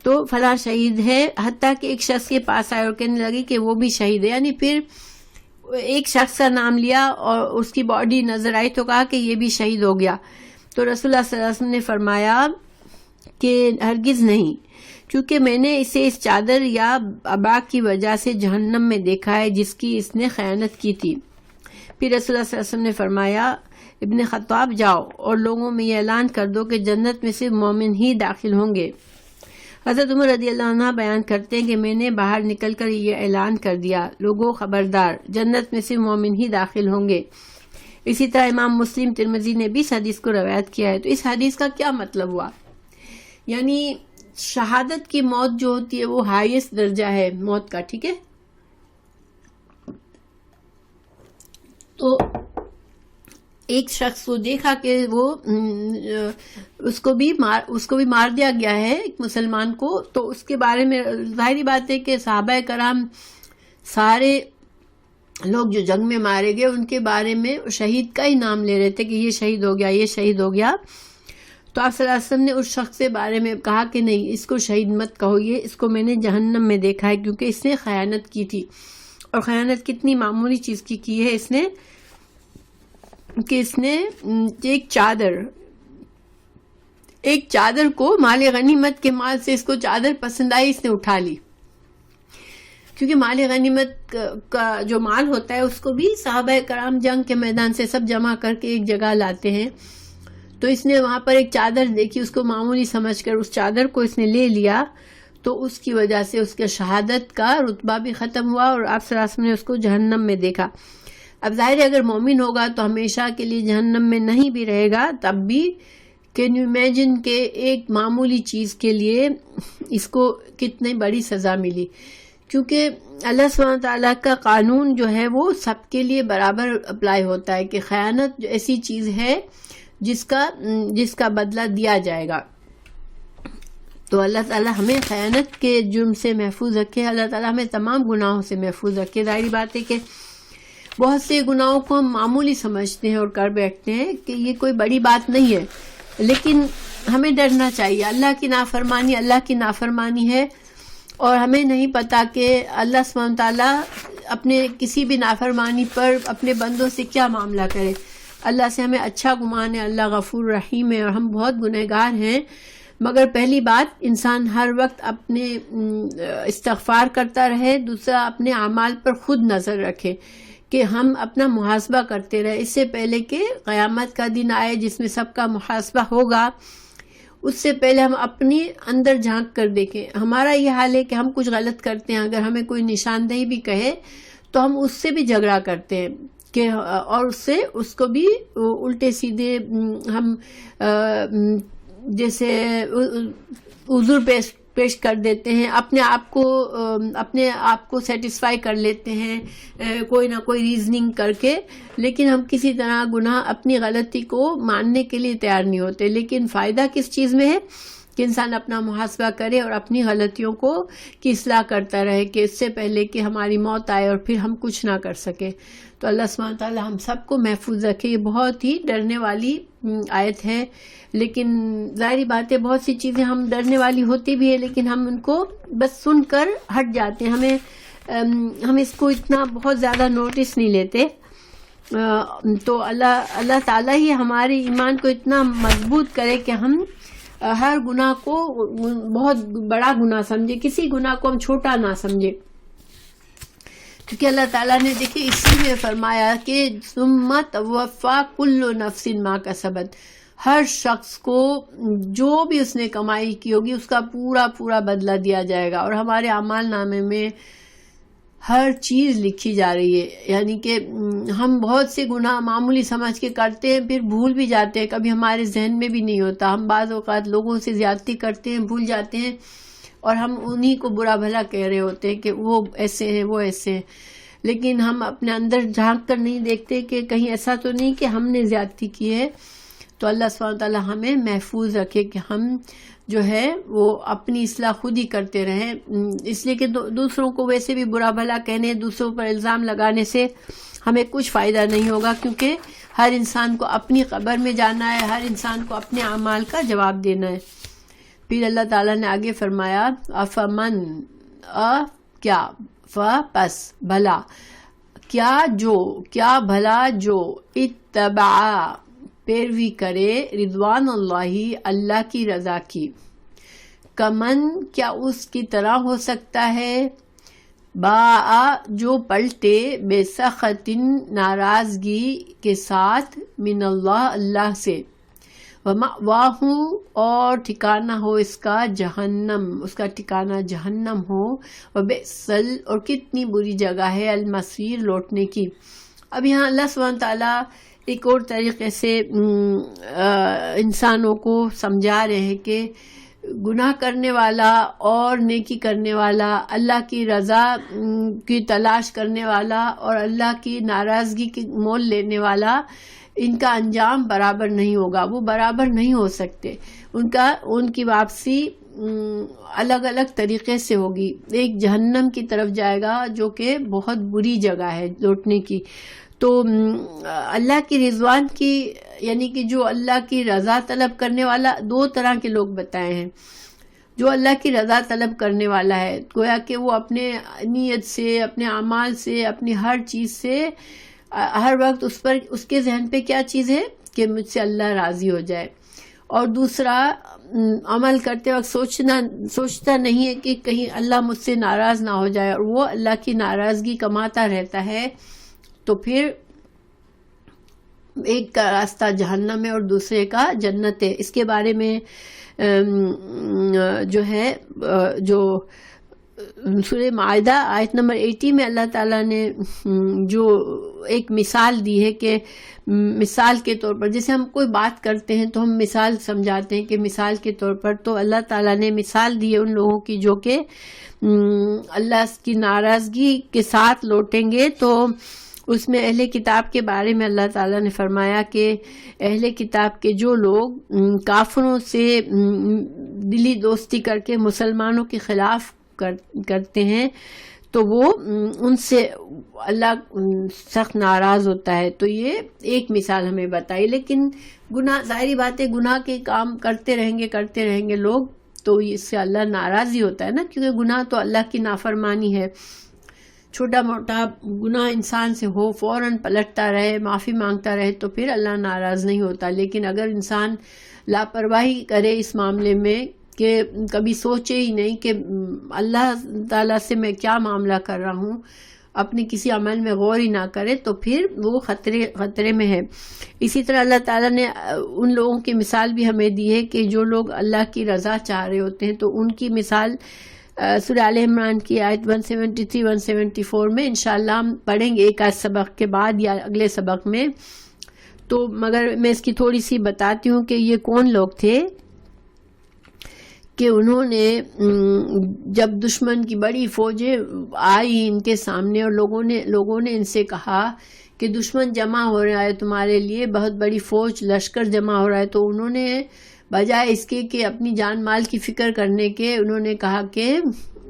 تو فلاں شہید ہے، حتیٰ کہ ایک شخص کے پاس آئے اور کہنے لگے کہ وہ بھی شہید ہے. یعنی پھر ایک شخص کا نام لیا اور اس کی باڈی نظر آئی تو کہا کہ یہ بھی شہید ہو گیا. تو رسول اللہ صلی اللہ علیہ وسلم نے فرمایا کہ ہرگز نہیں، کیونکہ میں نے اسے اس چادر یا ابا کی وجہ سے جہنم میں دیکھا ہے جس کی اس نے خیانت کی تھی. پھر رسول اللہ صلی اللہ علیہ وسلم نے فرمایا ابن خطاب جاؤ اور لوگوں میں یہ اعلان کر دو کہ جنت میں صرف مومن ہی داخل ہوں گے. حضرت عمر رضی اللہ عنہ بیان کرتے ہیں کہ میں نے باہر نکل کر یہ اعلان کر دیا لوگوں خبردار، جنت میں صرف مومن ہی داخل ہوں گے. اسی طرح امام مسلم ترمذی نے بھی اس حدیث کو روایت کیا ہے. تو اس حدیث کا کیا مطلب ہوا؟ یعنی شہادت کی موت جو ہوتی ہے وہ ہائیسٹ درجہ ہے موت کا. ٹھیک ہے، تو ایک شخص کو دیکھا کہ وہ اس کو بھی مار دیا گیا ہے، ایک مسلمان کو، تو اس کے بارے میں ظاہری بات ہے کہ صحابہ کرام سارے لوگ جو جنگ میں مارے گئے ان کے بارے میں شہید کا ہی نام لے رہے تھے کہ یہ شہید ہو گیا، یہ شہید ہو گیا. تو آپ صلی اللہ علیہ وسلم نے اس شخص کے بارے میں کہا کہ نہیں، اس کو شہید مت کہو، اس کو میں نے جہنم میں دیکھا ہے، کیونکہ اس نے خیانت کی تھی. اور خیانت کتنی معمولی چیز کی ہے اس نے، کہ اس نے ایک چادر کو مال غنیمت کے مال سے، اس کو چادر پسند آئی، اس نے اٹھا لی. کیونکہ مال غنیمت کا جو مال ہوتا ہے اس کو بھی صحابہ کرام جنگ کے میدان سے سب جمع کر کے ایک جگہ لاتے ہیں. تو اس نے وہاں پر ایک چادر دیکھی، اس کو معمولی سمجھ کر اس چادر کو اس نے لے لیا، تو اس کی وجہ سے اس کے شہادت کا رتبہ بھی ختم ہوا اور آپ صلی اللہ علیہ وسلم نے اس کو جہنم میں دیکھا. اب ظاہر ہے اگر مومن ہوگا تو ہمیشہ کے لیے جہنم میں نہیں بھی رہے گا، تب بھی کین یو امیجن کہ ایک معمولی چیز کے لیے اس کو کتنی بڑی سزا ملی. کیونکہ اللہ سبحانہ تعالیٰ کا قانون جو ہے وہ سب کے لیے برابر اپلائی ہوتا ہے کہ خیانت جو ایسی چیز ہے جس کا بدلہ دیا جائے گا. تو اللہ تعالیٰ ہمیں خیانت کے جرم سے محفوظ رکھے، اللہ تعالیٰ ہمیں تمام گناہوں سے محفوظ رکھے. ظاہری بات ہے کہ بہت سے گناہوں کو ہم معمولی سمجھتے ہیں اور کر بیٹھتے ہیں کہ یہ کوئی بڑی بات نہیں ہے، لیکن ہمیں ڈرنا چاہیے. اللہ کی نافرمانی ہے، اور ہمیں نہیں پتا کہ اللہ سبحانہ تعالیٰ اپنے کسی بھی نافرمانی پر اپنے بندوں سے کیا معاملہ کرے. اللہ سے ہمیں اچھا گمان ہے، اللہ غفور رحیم ہے، اور ہم بہت گنہگار ہیں. مگر پہلی بات، انسان ہر وقت اپنے استغفار کرتا رہے. دوسرا، اپنے اعمال پر خود نظر رکھے کہ ہم اپنا محاسبہ کرتے رہے، اس سے پہلے کہ قیامت کا دن آئے جس میں سب کا محاسبہ ہوگا. اس سے پہلے ہم اپنی اندر جھانک کر دیکھیں. ہمارا یہ حال ہے کہ ہم کچھ غلط کرتے ہیں، اگر ہمیں کوئی نشاندہی بھی کہے تو ہم اس سے بھی جھگڑا کرتے ہیں کہ اور اس کو بھی الٹے سیدھے ہم جیسے عذر پیش کر دیتے ہیں، اپنے آپ کو سیٹسفائی کر لیتے ہیں کوئی نہ کوئی ریزننگ کر کے. لیکن ہم کسی طرح گناہ اپنی غلطی کو ماننے کے لیے تیار نہیں ہوتے. لیکن فائدہ کس چیز میں ہے کہ انسان اپنا محاسبہ کرے اور اپنی غلطیوں کی اصلاح کرتا رہے، کہ اس سے پہلے کہ ہماری موت آئے اور پھر ہم کچھ نہ کر سکے. تو اللہ سبحانہ تعالی ہم سب کو محفوظ رکھے. یہ بہت ہی ڈرنے والی آیت ہے، لیکن ظاہری بات ہے بہت سی چیزیں ہم ڈرنے والی ہوتی بھی ہے، لیکن ہم ان کو بس سن کر ہٹ جاتے ہیں. ہم اس کو اتنا بہت زیادہ نوٹس نہیں لیتے. تو اللہ تعالیٰ ہی ہمارے ایمان کو اتنا مضبوط کرے کہ ہم ہر گناہ کو بہت بڑا گناہ سمجھے، کسی گناہ کو ہم چھوٹا نہ سمجھے. کیونکہ اللہ تعالیٰ نے دیکھیں اسی میں فرمایا کہ ثم توفی کل نفس ما کسبت، ہر شخص کو جو بھی اس نے کمائی کی ہوگی اس کا پورا بدلہ دیا جائے گا. اور ہمارے اعمال نامے میں ہر چیز لکھی جا رہی ہے. یعنی کہ ہم بہت سے گناہ معمولی سمجھ کے کرتے ہیں، پھر بھول بھی جاتے ہیں، کبھی ہمارے ذہن میں بھی نہیں ہوتا. ہم بعض اوقات لوگوں سے زیادتی کرتے ہیں، بھول جاتے ہیں، اور ہم انہی کو برا بھلا کہہ رہے ہوتے ہیں کہ وہ ایسے ہیں، وہ ایسے ہیں. لیکن ہم اپنے اندر جھانک کر نہیں دیکھتے کہ کہیں ایسا تو نہیں کہ ہم نے زیادتی کی ہے. تو اللہ سبحانہ تعالیٰ ہمیں محفوظ رکھے کہ ہم جو ہے وہ اپنی اصلاح خود ہی کرتے رہیں. اس لیے کہ دوسروں کو ویسے بھی برا بھلا کہنے، دوسروں پر الزام لگانے سے ہمیں کچھ فائدہ نہیں ہوگا، کیونکہ ہر انسان کو اپنی قبر میں جانا ہے، ہر انسان کو اپنے اعمال کا جواب دینا ہے. پھر اللہ تعالیٰ نے آگے فرمایا افمن کیا پس بھلا کیا بھلا جو اتبع پیروی کرے رضوان اللہ کی رضا کی، کمن کیا اس کی طرح ہو سکتا ہے، با جو پلٹے بے سخط ناراضگی کے ساتھ من اللہ سے، ومأواہ اور ٹھکانہ ہو اس کا جہنم، اس کا ٹھکانہ جہنم ہو، وبئسل اور کتنی بری جگہ ہے المصیر لوٹنے کی. اب یہاں اللہ سبحانہ تعالیٰ ایک اور طریقے سے انسانوں کو سمجھا رہے ہیں کہ گناہ کرنے والا اور نیکی کرنے والا، اللہ کی رضا کی تلاش کرنے والا اور اللہ کی ناراضگی کی مول لینے والا، ان کا انجام برابر نہیں ہوگا، وہ برابر نہیں ہو سکتے، ان کی واپسی الگ الگ طریقے سے ہوگی۔ ایک جہنم کی طرف جائے گا جو کہ بہت بری جگہ ہے لوٹنے کی۔ تو اللہ کی رضوان کی یعنی کہ جو اللہ کی رضا طلب کرنے والا، دو طرح کے لوگ بتائے ہیں۔ جو اللہ کی رضا طلب کرنے والا ہے، گویا کہ وہ اپنے نیت سے، اپنے اعمال سے، اپنی ہر چیز سے ہر وقت اس کے ذہن پہ کیا چیز ہے کہ مجھ سے اللہ راضی ہو جائے۔ اور دوسرا، عمل کرتے وقت سوچتا نہیں ہے کہ کہیں اللہ مجھ سے ناراض نہ ہو جائے، اور وہ اللہ کی ناراضگی کماتا رہتا ہے، تو پھر ایک کا راستہ جہنم ہے اور دوسرے کا جنت ہے۔ اس کے بارے میں جو سورہ معاہدہ آیت نمبر 80 میں اللہ تعالیٰ نے جو ایک مثال دی ہے کہ مثال کے طور پر، جیسے ہم کوئی بات کرتے ہیں تو ہم مثال سمجھاتے ہیں کہ مثال کے طور پر، تو اللہ تعالیٰ نے مثال دی ہے ان لوگوں کی جو کہ اللہ کی ناراضگی کے ساتھ لوٹیں گے۔ تو اس میں اہل کتاب کے بارے میں اللہ تعالیٰ نے فرمایا کہ اہل کتاب کے جو لوگ کافروں سے دلی دوستی کر کے مسلمانوں کے خلاف کرتے ہیں تو وہ ان سے اللہ سخت ناراض ہوتا ہے۔ تو یہ ایک مثال ہمیں بتائی، لیکن گناہ، ظاہری بات ہے، گناہ کے کام کرتے رہیں گے لوگ تو اس سے اللہ ناراض ہی ہوتا ہے نا، کیونکہ گناہ تو اللہ کی نافرمانی ہے۔ چھوٹا موٹا گناہ انسان سے ہو، فوراً پلٹتا رہے، معافی مانگتا رہے تو پھر اللہ ناراض نہیں ہوتا۔ لیکن اگر انسان لاپرواہی کرے اس معاملے میں کہ کبھی سوچے ہی نہیں کہ اللہ تعالیٰ سے میں کیا معاملہ کر رہا ہوں، اپنے کسی عمل میں غور ہی نہ کرے، تو پھر وہ خطرے میں ہے۔ اسی طرح اللہ تعالیٰ نے ان لوگوں کی مثال بھی ہمیں دی ہے کہ جو لوگ اللہ کی رضا چاہ رہے ہوتے ہیں، تو ان کی مثال سورہ آل عمران کی آیت 173 174 میں انشاءاللہ ہم پڑھیں گے ایک آج سبق کے بعد یا اگلے سبق میں۔ تو مگر میں اس کی تھوڑی سی بتاتی ہوں کہ یہ کون لوگ تھے کہ انہوں نے جب دشمن کی بڑی فوجیں آئی ان کے سامنے اور لوگوں نے ان سے کہا کہ دشمن جمع ہو رہا ہے تمہارے لیے، بہت بڑی فوج لشکر جمع ہو رہا ہے، تو انہوں نے بجائے اس کے کہ اپنی جان مال کی فکر کرنے کے، انہوں نے کہا کہ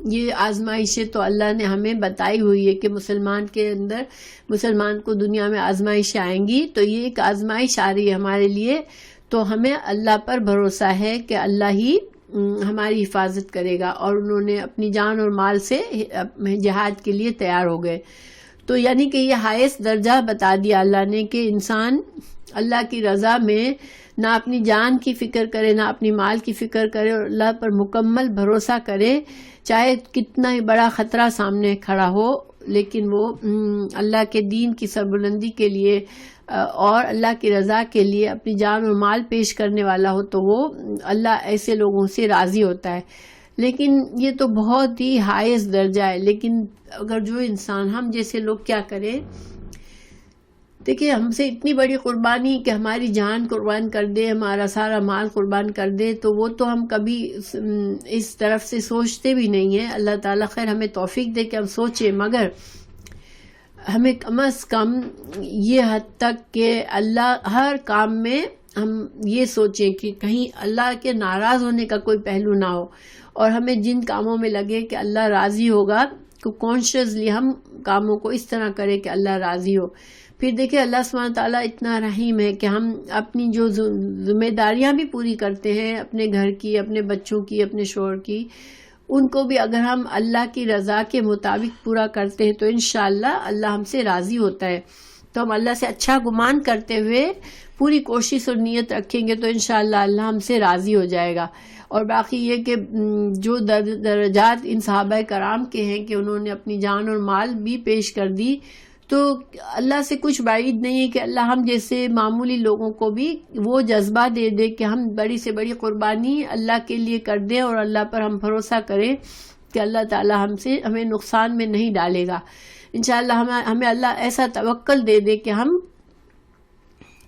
یہ آزمائشیں تو اللہ نے ہمیں بتائی ہوئی ہے کہ مسلمان کو دنیا میں آزمائشیں آئیں گی، تو یہ ایک آزمائش آ رہی ہے ہمارے لیے، تو ہمیں اللہ پر بھروسہ ہے کہ اللہ ہی ہماری حفاظت کرے گا۔ اور انہوں نے اپنی جان اور مال سے جہاد کے لیے تیار ہو گئے۔ تو یعنی کہ یہ ہائیسٹ درجہ بتا دیا اللہ نے کہ انسان اللہ کی رضا میں نہ اپنی جان کی فکر کرے، نہ اپنی مال کی فکر کرے، اور اللہ پر مکمل بھروسہ کرے، چاہے کتنا ہی بڑا خطرہ سامنے کھڑا ہو، لیکن وہ اللہ کے دین کی سربلندی کے لیے اور اللہ کی رضا کے لیے اپنی جان اور مال پیش کرنے والا ہو، تو وہ اللہ ایسے لوگوں سے راضی ہوتا ہے۔ لیکن یہ تو بہت ہی ہائیسٹ درجہ ہے۔ لیکن اگر جو انسان، ہم جیسے لوگ کیا کریں، دیکھیں ہم سے اتنی بڑی قربانی کہ ہماری جان قربان کر دے، ہمارا سارا مال قربان کر دے، تو وہ تو ہم کبھی اس طرف سے سوچتے بھی نہیں ہیں۔ اللہ تعالیٰ خیر ہمیں توفیق دے کہ ہم سوچیں، مگر ہمیں کم از کم یہ حد تک کہ اللہ ہر کام میں ہم یہ سوچیں کہ کہیں اللہ کے ناراض ہونے کا کوئی پہلو نہ ہو، اور ہمیں جن کاموں میں لگے کہ اللہ راضی ہوگا تو کانشیسلی ہم کاموں کو اس طرح کریں کہ اللہ راضی ہو۔ پھر دیکھیں اللہ سبحانہ تعالیٰ اتنا رحیم ہے کہ ہم اپنی جو ذمہ داریاں بھی پوری کرتے ہیں، اپنے گھر کی، اپنے بچوں کی، اپنے شوہر کی، ان کو بھی اگر ہم اللہ کی رضا کے مطابق پورا کرتے ہیں تو انشاءاللہ اللہ ہم سے راضی ہوتا ہے۔ تو ہم اللہ سے اچھا گمان کرتے ہوئے پوری کوشش اور نیت رکھیں گے تو انشاءاللہ اللہ ہم سے راضی ہو جائے گا۔ اور باقی یہ کہ جو درجات ان صحابہ کرام کے ہیں کہ انہوں نے اپنی جان اور مال بھی پیش کر دی، تو اللہ سے کچھ بعید نہیں ہے کہ اللہ ہم جیسے معمولی لوگوں کو بھی وہ جذبہ دے دے کہ ہم بڑی سے بڑی قربانی اللہ کے لیے کر دیں، اور اللہ پر ہم بھروسہ کریں کہ اللہ تعالیٰ ہمیں نقصان میں نہیں ڈالے گا۔ انشاءاللہ ہمیں اللہ ایسا توکل دے دے کہ ہم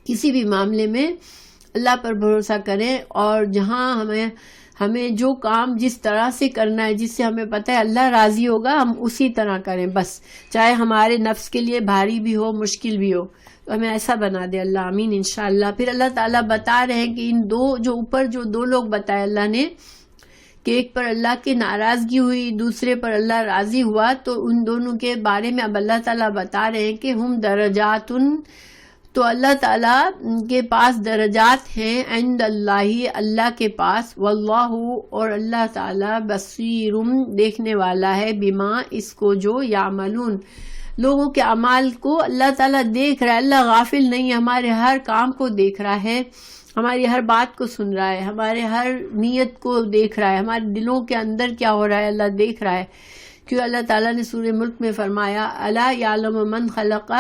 کسی بھی معاملے میں اللہ پر بھروسہ کریں، اور جہاں ہمیں جو کام جس طرح سے کرنا ہے، جس سے ہمیں پتہ ہے اللہ راضی ہوگا، ہم اسی طرح کریں بس، چاہے ہمارے نفس کے لیے بھاری بھی ہو، مشکل بھی ہو، تو ہمیں ایسا بنا دے اللہ، آمین انشاءاللہ۔ پھر اللہ تعالیٰ بتا رہے ہیں کہ ان جو دو لوگ بتائے اللہ نے کہ ایک پر اللہ کی ناراضگی ہوئی، دوسرے پر اللہ راضی ہوا، تو ان دونوں کے بارے میں اب اللہ تعالیٰ بتا رہے ہیں کہ ہم درجات، تو اللہ تعالیٰ کے پاس درجات ہیں، عند اللہ، اللہ کے پاس، واللہ، اور اللہ تعالیٰ بصیر، دیکھنے والا ہے، بما، اس کو جو یعملون، لوگوں کے اعمال کو اللہ تعالیٰ دیکھ رہا ہے، اللہ غافل نہیں ہے، ہمارے ہر کام کو دیکھ رہا ہے، ہماری ہر بات کو سن رہا ہے، ہمارے ہر نیت کو دیکھ رہا ہے، ہمارے دلوں کے اندر کیا ہو رہا ہے اللہ دیکھ رہا ہے، کیوں اللہ تعالیٰ نے سورہ ملک میں فرمایا الا یعلم من خلق،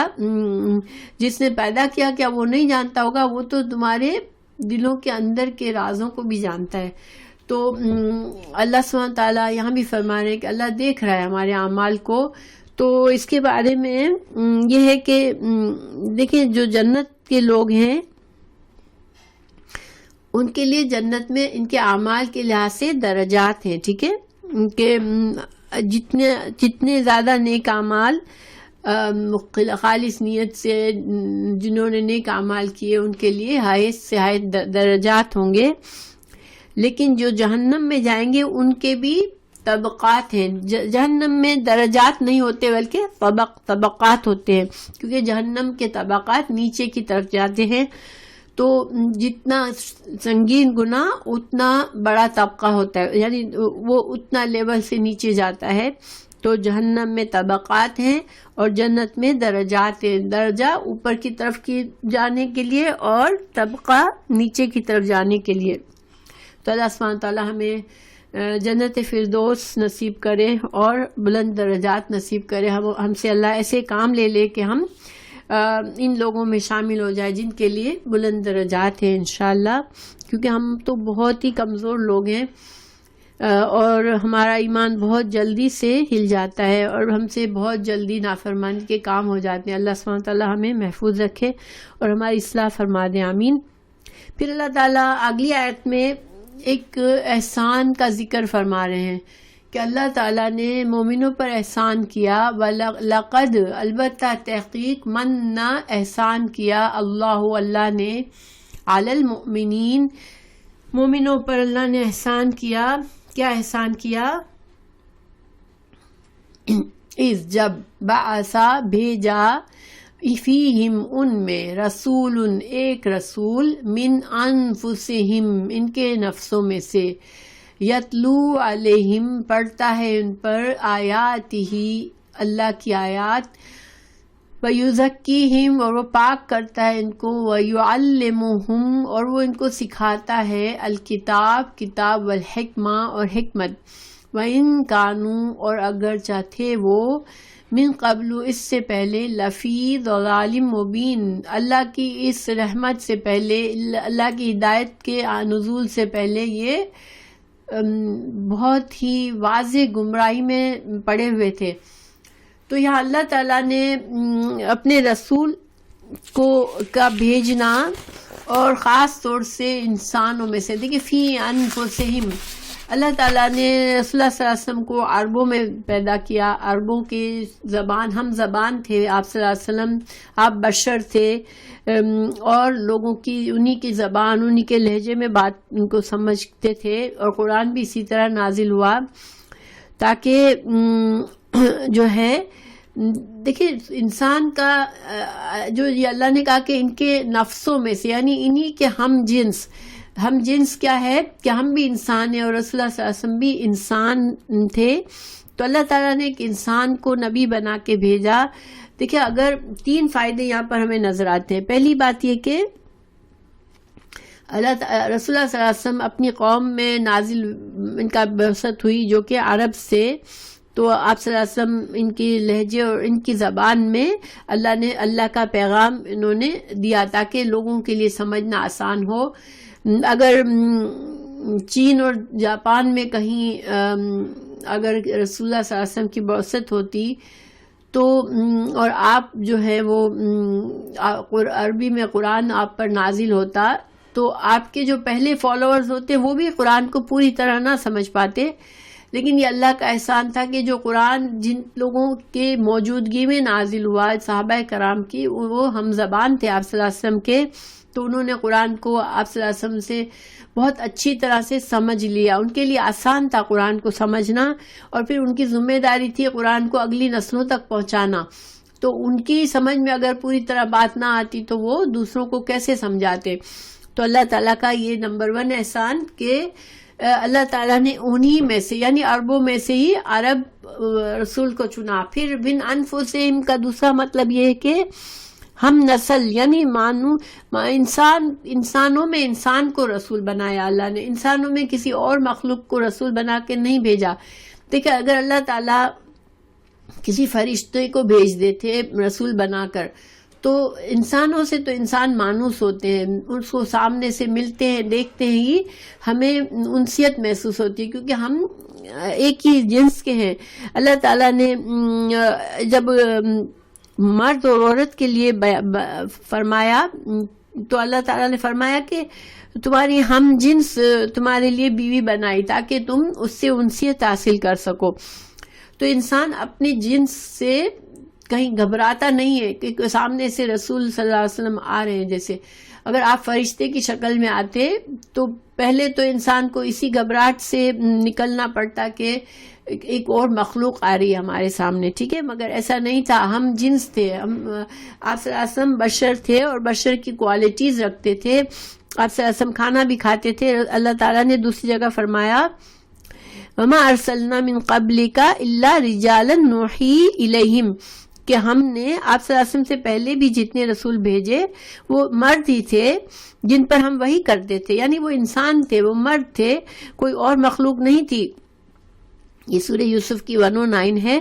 جس نے پیدا کیا کیا وہ نہیں جانتا ہوگا، وہ تو تمہارے دلوں کے اندر کے رازوں کو بھی جانتا ہے۔ تو اللہ سبحانہ تعالیٰ یہاں بھی فرما رہے ہیں کہ اللہ دیکھ رہا ہے ہمارے اعمال کو۔ تو اس کے بارے میں یہ ہے کہ دیکھیں جو جنت کے لوگ ہیں ان کے لیے جنت میں ان کے اعمال کے لحاظ سے درجات ہیں، ٹھیک ہے، کہ جتنے زیادہ نیک اعمال خالص نیت سے جنہوں نے نیک اعمال کیے ان کے لیے ہائیسٹ سے ہائیسٹ درجات ہوں گے، لیکن جو جہنم میں جائیں گے ان کے بھی طبقات ہیں۔ جہنم میں درجات نہیں ہوتے بلکہ طبقات ہوتے ہیں، کیونکہ جہنم کے طبقات نیچے کی طرف جاتے ہیں، تو جتنا سنگین گناہ اتنا بڑا طبقہ ہوتا ہے، یعنی وہ اتنا لیول سے نیچے جاتا ہے۔ تو جہنم میں طبقات ہیں اور جنت میں درجات ہیں، درجہ اوپر کی طرف کی جانے کے لیے اور طبقہ نیچے کی طرف جانے کے لیے۔ تو اللہ سبحانہ تعالیٰ ہمیں جنت فردوس نصیب کرے اور بلند درجات نصیب کرے، ہم سے اللہ ایسے کام لے کہ ہم ان لوگوں میں شامل ہو جائے جن کے لیے بلند درجات ہیں انشاءاللہ، کیونکہ ہم تو بہت ہی کمزور لوگ ہیں اور ہمارا ایمان بہت جلدی سے ہل جاتا ہے اور ہم سے بہت جلدی نافرمانی کے کام ہو جاتے ہیں۔ اللہ سبحانہ تعالیٰ ہمیں محفوظ رکھے اور ہماری اصلاح فرما دے، آمین۔ پھر اللہ تعالیٰ اگلی آیت میں ایک احسان کا ذکر فرما رہے ہیں کہ اللہ تعالیٰ نے مومنوں پر احسان کیا، لقد، البتہ تحقیق، من، احسان کیا، اللہ نے، علی المؤمنین، مومنوں پر اللہ نے احسان کیا۔ کیا احسان کیا؟ اس جب بعثا، بھیجا، فیہم، ان میں، رسول، ایک رسول، من انفسہم، ان کے نفسوں میں سے، یتلو علیہم، پڑھتا ہے ان پر، آیاتہ، اللہ کی آیات، ویزکیہم، اور وہ پاک کرتا ہے ان کو، ویعلمہم، اور وہ ان کو سکھاتا ہے، الکتاب، کتاب، والحکمہ، اور حکمت، وَإِن كَانُوا، اور اگرچہ تھے وہ، من قبل، اس سے پہلے، لفی ضلال مبین، اللہ کی اس رحمت سے پہلے، اللہ کی ہدایت کے نزول سے پہلے یہ بہت ہی واضح گمراہی میں پڑے ہوئے تھے۔ تو یہاں اللہ تعالیٰ نے اپنے رسول کا بھیجنا اور خاص طور سے انسانوں میں سے، دیکھیں فی انفسہم، اللہ تعالیٰ نے رسول اللہ صلی اللہ علیہ وسلم کو عربوں میں پیدا کیا، عربوں کی زبان، ہم زبان تھے آپ صلی اللہ علیہ وسلم، آپ بشر تھے اور لوگوں کی انہی کی زبان، انہی کے لہجے میں بات ان کو سمجھتے تھے، اور قرآن بھی اسی طرح نازل ہوا تاکہ جو ہے دیکھیں انسان کا جو یہ اللہ نے کہا کہ ان کے نفسوں میں سے، یعنی انہی کے ہم جنس کیا ہے کہ ہم بھی انسان ہیں اور رسول اللہ صلی اللہ علیہ وسلم بھی انسان تھے، تو اللہ تعالیٰ نے ایک انسان کو نبی بنا کے بھیجا۔ دیکھیں اگر 3 فائدے یہاں پر ہمیں نظر آتے ہیں۔ پہلی بات یہ کہ رسول اللہ صلی اللہ علیہ وسلم اپنی قوم میں نازل، ان کا بعثت ہوئی جو کہ عرب سے، تو آپ صلی اللہ علیہ وسلم ان کی لہجے اور ان کی زبان میں اللہ کا پیغام انہوں نے دیا تاکہ لوگوں کے لیے سمجھنا آسان ہو۔ اگر چین اور جاپان میں کہیں اگر رسول اللہ صلی اللہ علیہ وسلم کی بعثت ہوتی تو اور آپ جو ہے وہ عربی میں قرآن آپ پر نازل ہوتا تو آپ کے جو پہلے فالوورز ہوتے وہ بھی قرآن کو پوری طرح نہ سمجھ پاتے، لیکن یہ اللہ کا احسان تھا کہ جو قرآن جن لوگوں کے موجودگی میں نازل ہوا صحابہ کرام کی، وہ ہم زبان تھے آپ صلی اللہ علیہ وسلم کے، تو انہوں نے قرآن کو آپ صلی اللہ علیہ وسلم سے بہت اچھی طرح سے سمجھ لیا. ان کے لیے آسان تھا قرآن کو سمجھنا، اور پھر ان کی ذمہ داری تھی قرآن کو اگلی نسلوں تک پہنچانا. تو ان کی سمجھ میں اگر پوری طرح بات نہ آتی تو وہ دوسروں کو کیسے سمجھاتے. تو اللہ تعالیٰ کا یہ نمبر 1 احسان کہ اللہ تعالیٰ نے انہی میں سے یعنی عربوں میں سے ہی عرب رسول کو چنا. پھر بن انفسہم کا دوسرا مطلب یہ ہے کہ ہم نسل یعنی انسانوں میں انسان کو رسول بنایا اللہ نے، انسانوں میں کسی اور مخلوق کو رسول بنا کے نہیں بھیجا. دیکھیں اگر اللہ تعالیٰ کسی فرشتے کو بھیج دیتے رسول بنا کر، تو انسانوں سے تو انسان مانوس ہوتے ہیں، اس کو سامنے سے ملتے ہیں دیکھتے ہیں ہی ہمیں انسیت محسوس ہوتی ہے، کیونکہ ہم ایک ہی جنس کے ہیں. اللہ تعالیٰ نے جب مرد اور عورت کے لیے فرمایا تو اللہ تعالیٰ نے فرمایا کہ تمہاری ہم جنس تمہارے لیے بیوی بنائی تاکہ تم اس سے انسیت حاصل کر سکو. تو انسان اپنی جنس سے کہیں گھبراتا نہیں ہے کہ سامنے سے رسول صلی اللہ علیہ وسلم آ رہے ہیں. جیسے اگر آپ فرشتے کی شکل میں آتے تو پہلے تو انسان کو اسی گھبراہٹ سے نکلنا پڑتا کہ ایک اور مخلوق آ رہی ہے ہمارے سامنے، ٹھیک ہے. مگر ایسا نہیں تھا، ہم جنس تھے، ہم آپ صلی اللہ علیہ وسلم بشر تھے اور بشر کی کوالٹیز رکھتے تھے. آپ صلی اللہ علیہ وسلم کھانا بھی کھاتے تھے. اللہ تعالیٰ نے دوسری جگہ فرمایا وَمَا أَرْسَلْنَا مِن قَبْلِكَ إِلَّا رِجَالًا نُوحِي إِلَيْهِمْ، کہ ہم نے آپ صلی اللہ علیہ وسلم سے پہلے بھی جتنے رسول بھیجے وہ مرد ہی تھے جن پر ہم وحی کرتے تھے، یعنی وہ انسان تھے، وہ مرد تھے، کوئی اور مخلوق نہیں تھی. یہ سورہ یوسف کی 109 ہے.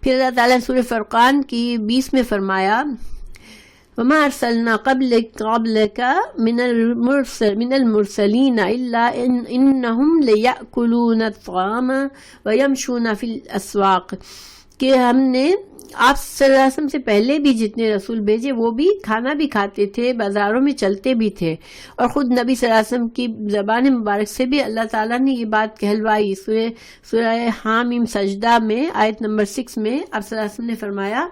پھر اللہ تعالیٰ نے سورہ فرقان کی 20 میں فرمایا وَمَا أَرْسَلْنَا قَبْلَكَ مِنَ الْمُرْسَلِينَ إِلَّا إِنَّهُمْ لَيَأْكُلُونَ الطَّعَامَ وَيَمْشُونَ فِي الْأَسْوَاقِ، کہ ہم نے آپ صلی اللہ علیہ وسلم سے پہلے بھی جتنے رسول بھیجے وہ بھی کھانا بھی کھاتے تھے، بازاروں میں چلتے بھی تھے. اور خود نبی صلی اللہ علیہ وسلم کی زبان مبارک سے بھی اللہ تعالیٰ نے یہ بات کہلوائی. سورہ حامیم سجدہ میں آیت نمبر 6 میں آپ صلی اللہ علیہ وسلم نے فرمایا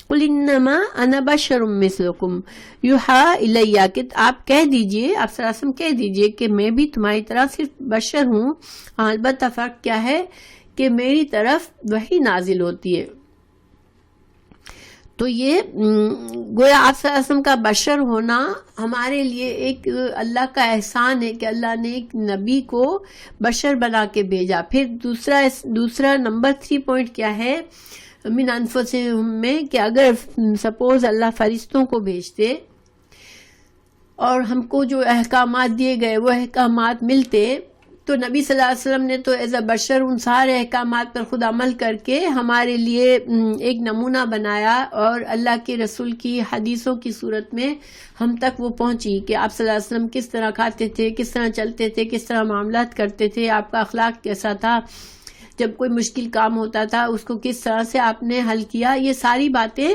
قُلْ إِنَّمَا أَنَا بَشَرٌ مِثْلُكُمْ يُوحَىٰ إِلَيَّ، کہ آپ کہہ دیجئے، آپ صلی اللہ علیہ وسلم کہہ دیجئے کہ میں بھی تمہاری طرح صرف بشر ہوں. البتہ فرق کیا ہے کہ میری طرف وحی نازل ہوتی ہے. تو یہ گویا آپ صلی اللہ علیہ وسلم کا بشر ہونا ہمارے لیے ایک اللہ کا احسان ہے کہ اللہ نے ایک نبی کو بشر بنا کے بھیجا. پھر دوسرا نمبر 3 پوائنٹ کیا ہے من انفسہم میں، کہ اگر سپوز اللہ فرشتوں کو بھیجتے اور ہم کو جو احکامات دیے گئے وہ احکامات ملتے، تو نبی صلی اللہ علیہ وسلم نے تو ایز اے بشر ان سارے احکامات پر خود عمل کر کے ہمارے لیے ایک نمونہ بنایا، اور اللہ کے رسول کی حدیثوں کی صورت میں ہم تک وہ پہنچی کہ آپ صلی اللہ علیہ وسلم کس طرح کھاتے تھے، کس طرح چلتے تھے، کس طرح معاملات کرتے تھے، آپ کا اخلاق کیسا تھا، جب کوئی مشکل کام ہوتا تھا اس کو کس طرح سے آپ نے حل کیا. یہ ساری باتیں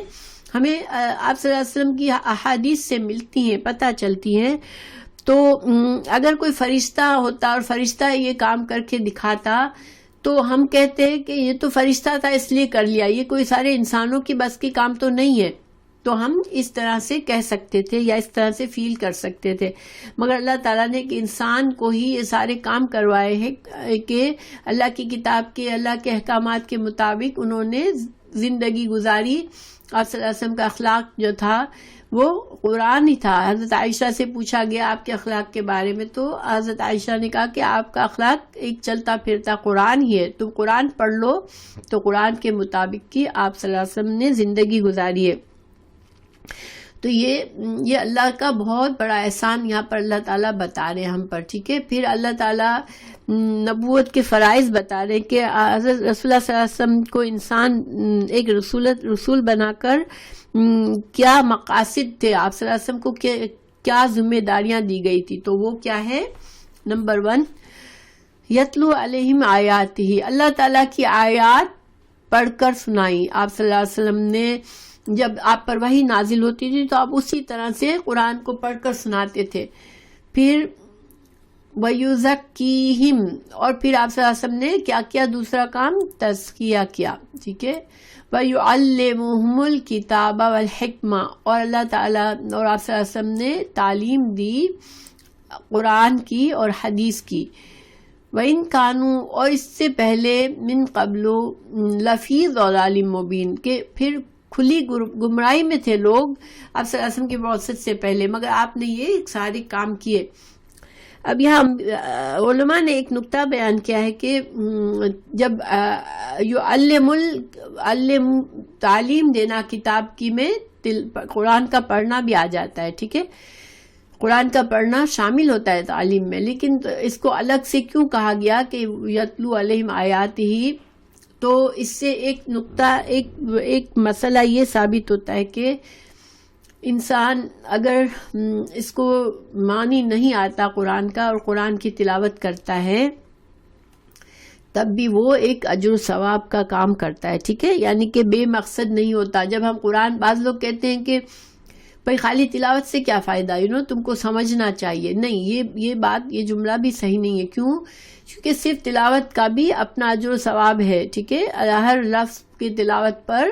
ہمیں آپ صلی اللہ علیہ وسلم کی احادیث سے ملتی ہیں، پتہ چلتی ہیں. تو اگر کوئی فرشتہ ہوتا اور فرشتہ یہ کام کر کے دکھاتا تو ہم کہتے ہیں کہ یہ تو فرشتہ تھا اس لیے کر لیا، یہ کوئی سارے انسانوں کی بس کی کام تو نہیں ہے. تو ہم اس طرح سے کہہ سکتے تھے یا اس طرح سے فیل کر سکتے تھے. مگر اللہ تعالیٰ نے کہ انسان کو ہی یہ سارے کام کروائے ہیں کہ اللہ کی کتاب کے، اللہ کے احکامات کے مطابق انہوں نے زندگی گزاری. آپ صلی اللہ علیہ وسلم کا اخلاق جو تھا وہ قرآن ہی تھا. حضرت عائشہ سے پوچھا گیا آپ کے اخلاق کے بارے میں، تو حضرت عائشہ نے کہا کہ آپ کا اخلاق ایک چلتا پھرتا قرآن ہی ہے، تم قرآن پڑھ لو. تو قرآن کے مطابق کی آپ صلی اللہ علیہ وسلم نے زندگی گزاری ہے. تو یہ اللہ کا بہت بڑا احسان یہاں پر اللہ تعالیٰ بتا رہے ہیں ہم پر، ٹھیک ہے. پھر اللہ تعالیٰ نبوت کے فرائض بتا رہے کہ حضرت رسول اللہ صلی اللہ علیہ وسلم کو انسان ایک رسول بنا کر کیا مقاصد تھے، آپ صلی اللہ علیہ وسلم کو کیا ذمہ داریاں دی گئی تھی. تو وہ کیا ہے؟ نمبر 1 یتلو علیہم آیاتہ، اللہ تعالیٰ کی آیات پڑھ کر سنائی. آپ صلی اللہ علیہ وسلم نے جب آپ پر وحی نازل ہوتی تھی تو آپ اسی طرح سے قرآن کو پڑھ کر سناتے تھے. پھر وَيُزَكِّيهِمْ، اور پھر آپ صلی اللہ علیہ وسلم نے کیا کیا؟ دوسرا کام تزکیہ کیا، ٹھیک ہے. وَيُعَلِّمُهُمُ الْكِتَابَ وَالْحِكْمَةَ، اور اللہ تعالیٰ اور آپ صلی اللہ علیہ وسلم نے تعلیم دی قرآن کی اور حدیث کی. وَإِن كَانُوا، اور اس سے پہلے مِن قَبْلُ لَفِي ضَلَالٍ مُبِينٍ، کہ پھر کھلی گمراہی میں تھے لوگ آپ صلی اللہ علیہ وسلم کی بعثت سے پہلے، مگر آپ نے یہ سارے کام کیے. اب یہاں علماء نے ایک نقطہ بیان کیا ہے کہ جب علم تعلیم دینا کتاب کی میں قرآن کا پڑھنا بھی آ جاتا ہے، ٹھیک ہے، قرآن کا پڑھنا شامل ہوتا ہے تعلیم میں، لیکن اس کو الگ سے کیوں کہا گیا کہ یتلو علیہم آیات ہی؟ تو اس سے ایک نقطہ ایک مسئلہ یہ ثابت ہوتا ہے کہ انسان اگر اس کو معنی نہیں آتا قرآن کا اور قرآن کی تلاوت کرتا ہے تب بھی وہ ایک اجر و ثواب کا کام کرتا ہے، ٹھیک ہے، یعنی کہ بے مقصد نہیں ہوتا. جب ہم قرآن، بعض لوگ کہتے ہیں کہ بھائی خالی تلاوت سے کیا فائدہ، تم کو سمجھنا چاہیے. نہیں، یہ بات، یہ جملہ بھی صحیح نہیں ہے. کیوں؟ کیونکہ صرف تلاوت کا بھی اپنا اجر و ثواب ہے، ٹھیک ہے، ہر لفظ کی تلاوت پر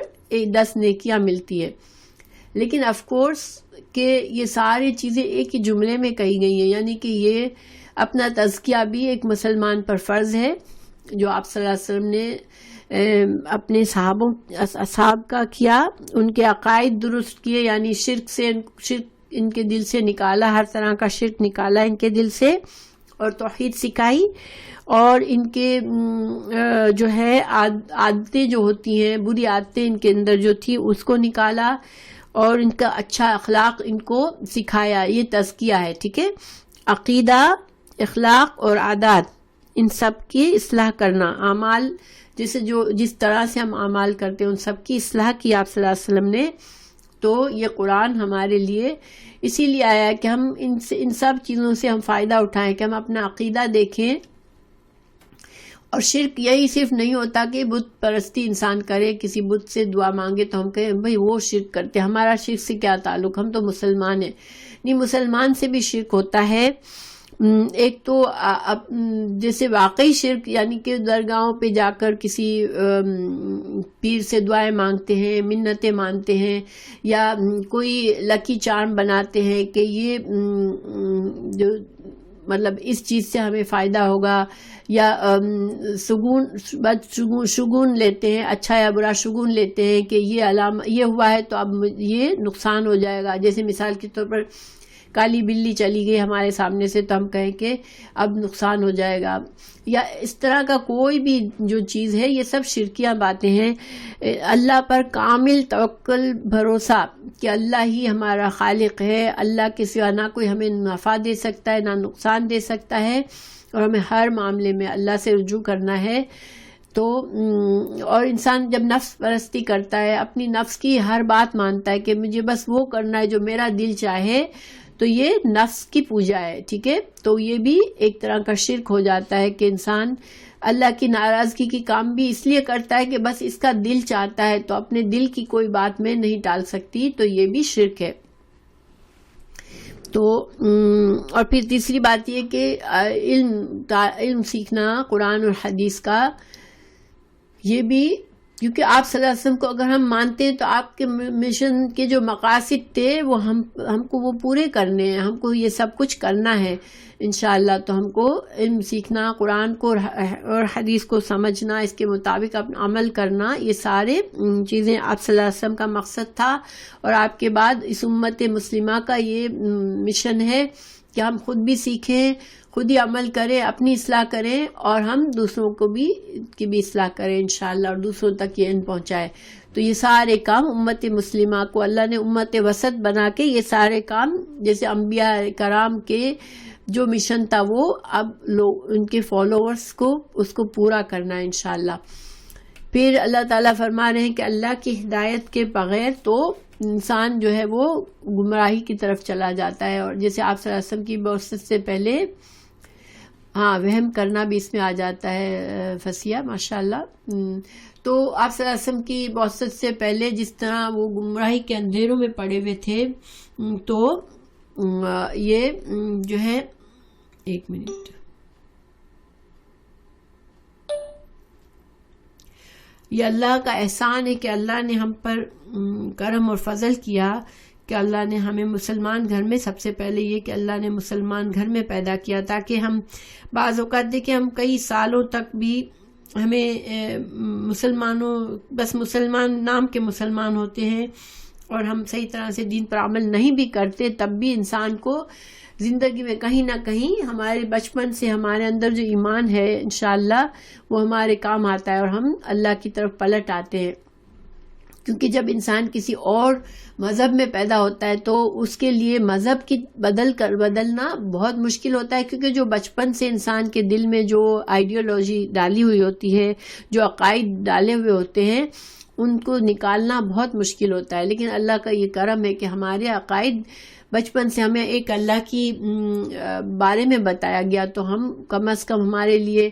10 نیکیاں ملتی ہے. لیکن آف کورس کہ یہ ساری چیزیں ایک ہی جملے میں کہی گئی ہیں، یعنی کہ یہ اپنا تزکیہ بھی ایک مسلمان پر فرض ہے، جو آپ صلی اللہ علیہ وسلم نے اپنے اصحاب کا کیا، ان کے عقائد درست کیے، یعنی شرک ان کے دل سے نکالا، ہر طرح کا شرک نکالا ان کے دل سے، اور توحید سکھائی، اور ان کے جو ہے عادتیں جو ہوتی ہیں، بری عادتیں ان کے اندر جو تھی اس کو نکالا، اور ان کا اچھا اخلاق ان کو سکھایا. یہ تزکیہ ہے، ٹھیک ہے. عقیدہ، اخلاق اور عادات، ان سب کی اصلاح کرنا، اعمال جس طرح سے ہم اعمال کرتے ہیں ان سب کی اصلاح کی آپ صلی اللہ علیہ وسلم نے. تو یہ قرآن ہمارے لیے اسی لیے آیا ہے کہ ہم ان سب چیزوں سے ہم فائدہ اٹھائیں، کہ ہم اپنا عقیدہ دیکھیں. اور شرک یہی صرف نہیں ہوتا کہ بت پرستی انسان کرے، کسی بت سے دعا مانگے تو ہم کہیں بھائی وہ شرک کرتے، ہمارا شرک سے کیا تعلق، ہم تو مسلمان ہیں. نہیں، مسلمان سے بھی شرک ہوتا ہے. ایک تو جیسے واقعی شرک، یعنی کہ درگاہوں پہ جا کر کسی پیر سے دعائیں مانگتے ہیں، منتیں مانتے ہیں، یا کوئی لکی چارم بناتے ہیں کہ یہ جو مطلب اس چیز سے ہمیں فائدہ ہوگا، یا شگون لیتے ہیں، اچھا یا برا شگون لیتے ہیں کہ یہ علامہ یہ ہوا ہے تو اب یہ نقصان ہو جائے گا. جیسے مثال کے طور پر کالی بلی چلی گئی ہمارے سامنے سے تو ہم کہیں کہ اب نقصان ہو جائے گا، یا اس طرح کا کوئی بھی جو چیز ہے، یہ سب شرکیاں باتیں ہیں. اللہ پر کامل توکل، بھروسہ کہ اللہ ہی ہمارا خالق ہے، اللہ کے سوا نہ کوئی ہمیں نفع دے سکتا ہے نہ نقصان دے سکتا ہے، اور ہمیں ہر معاملے میں اللہ سے رجوع کرنا ہے. تو اور انسان جب نفس پرستی کرتا ہے، اپنی نفس کی ہر بات مانتا ہے کہ مجھے بس وہ کرنا ہے جو میرا دل چاہے، تو یہ نفس کی پوجا ہے، ٹھیک ہے. تو یہ بھی ایک طرح کا شرک ہو جاتا ہے کہ انسان اللہ کی ناراضگی کی کام بھی اس لیے کرتا ہے کہ بس اس کا دل چاہتا ہے، تو اپنے دل کی کوئی بات میں نہیں ٹال سکتی، تو یہ بھی شرک ہے. تو اور پھر تیسری بات یہ کہ علم سیکھنا قرآن اور حدیث کا، یہ بھی کیونکہ آپ صلی اللہ علیہ وسلم کو اگر ہم مانتے ہیں تو آپ کے مشن کے جو مقاصد تھے وہ ہم کو وہ پورے کرنے ہیں، ہم کو یہ سب کچھ کرنا ہے انشاءاللہ. تو ہم کو علم سیکھنا، قرآن کو اور حدیث کو سمجھنا، اس کے مطابق اپنا عمل کرنا، یہ سارے چیزیں آپ صلی اللہ علیہ وسلم کا مقصد تھا. اور آپ کے بعد اس امت مسلمہ کا یہ مشن ہے کہ ہم خود بھی سیکھیں، خود ہی عمل کریں، اپنی اصلاح کریں، اور ہم دوسروں کو بھی کی بھی اصلاح کریں انشاءاللہ، اور دوسروں تک یہ علم پہنچائے. تو یہ سارے کام امت مسلمہ کو اللہ نے امت وسط بنا کے یہ سارے کام، جیسے انبیاء کرام کے جو مشن تھا وہ اب لوگ ان کے فالوورز کو اس کو پورا کرنا ہے انشاءاللہ. پھر اللہ تعالیٰ فرما رہے ہیں کہ اللہ کی ہدایت کے بغیر تو انسان جو ہے وہ گمراہی کی طرف چلا جاتا ہے. اور جیسے آپ صلی اللہ علیہ وسلم کی بعثت سے پہلے وہم کرنا بھی اس میں آ جاتا ہے، فسیہ ماشاءاللہ. تو آپ صلی اللہ علیہ وسلم کی بعثت سے پہلے جس طرح وہ گمراہی کے اندھیروں میں پڑے ہوئے تھے، تو یہ جو ہے، ایک منٹ، یہ اللہ کا احسان ہے کہ اللہ نے ہم پر کرم اور فضل کیا کہ اللہ نے ہمیں مسلمان گھر میں، سب سے پہلے یہ کہ اللہ نے مسلمان گھر میں پیدا کیا، تاکہ ہم بعض اوقات دیکھیں ہم کئی سالوں تک بھی ہمیں مسلمانوں، بس مسلمان نام کے مسلمان ہوتے ہیں اور ہم صحیح طرح سے دین پر عمل نہیں بھی کرتے، تب بھی انسان کو زندگی میں کہیں نہ کہیں ہمارے بچپن سے ہمارے اندر جو ایمان ہے انشاءاللہ وہ ہمارے کام آتا ہے اور ہم اللہ کی طرف پلٹ آتے ہیں. کیونکہ جب انسان کسی اور مذہب میں پیدا ہوتا ہے تو اس کے لیے مذہب کی بدلنا بہت مشکل ہوتا ہے، کیونکہ جو بچپن سے انسان کے دل میں جو آئیڈیالوجی ڈالی ہوئی ہوتی ہے، جو عقائد ڈالے ہوئے ہوتے ہیں، ان کو نکالنا بہت مشکل ہوتا ہے. لیکن اللہ کا یہ کرم ہے کہ ہمارے عقائد بچپن سے ہمیں ایک اللہ کی بارے میں بتایا گیا، تو ہم کم از کم ہمارے لیے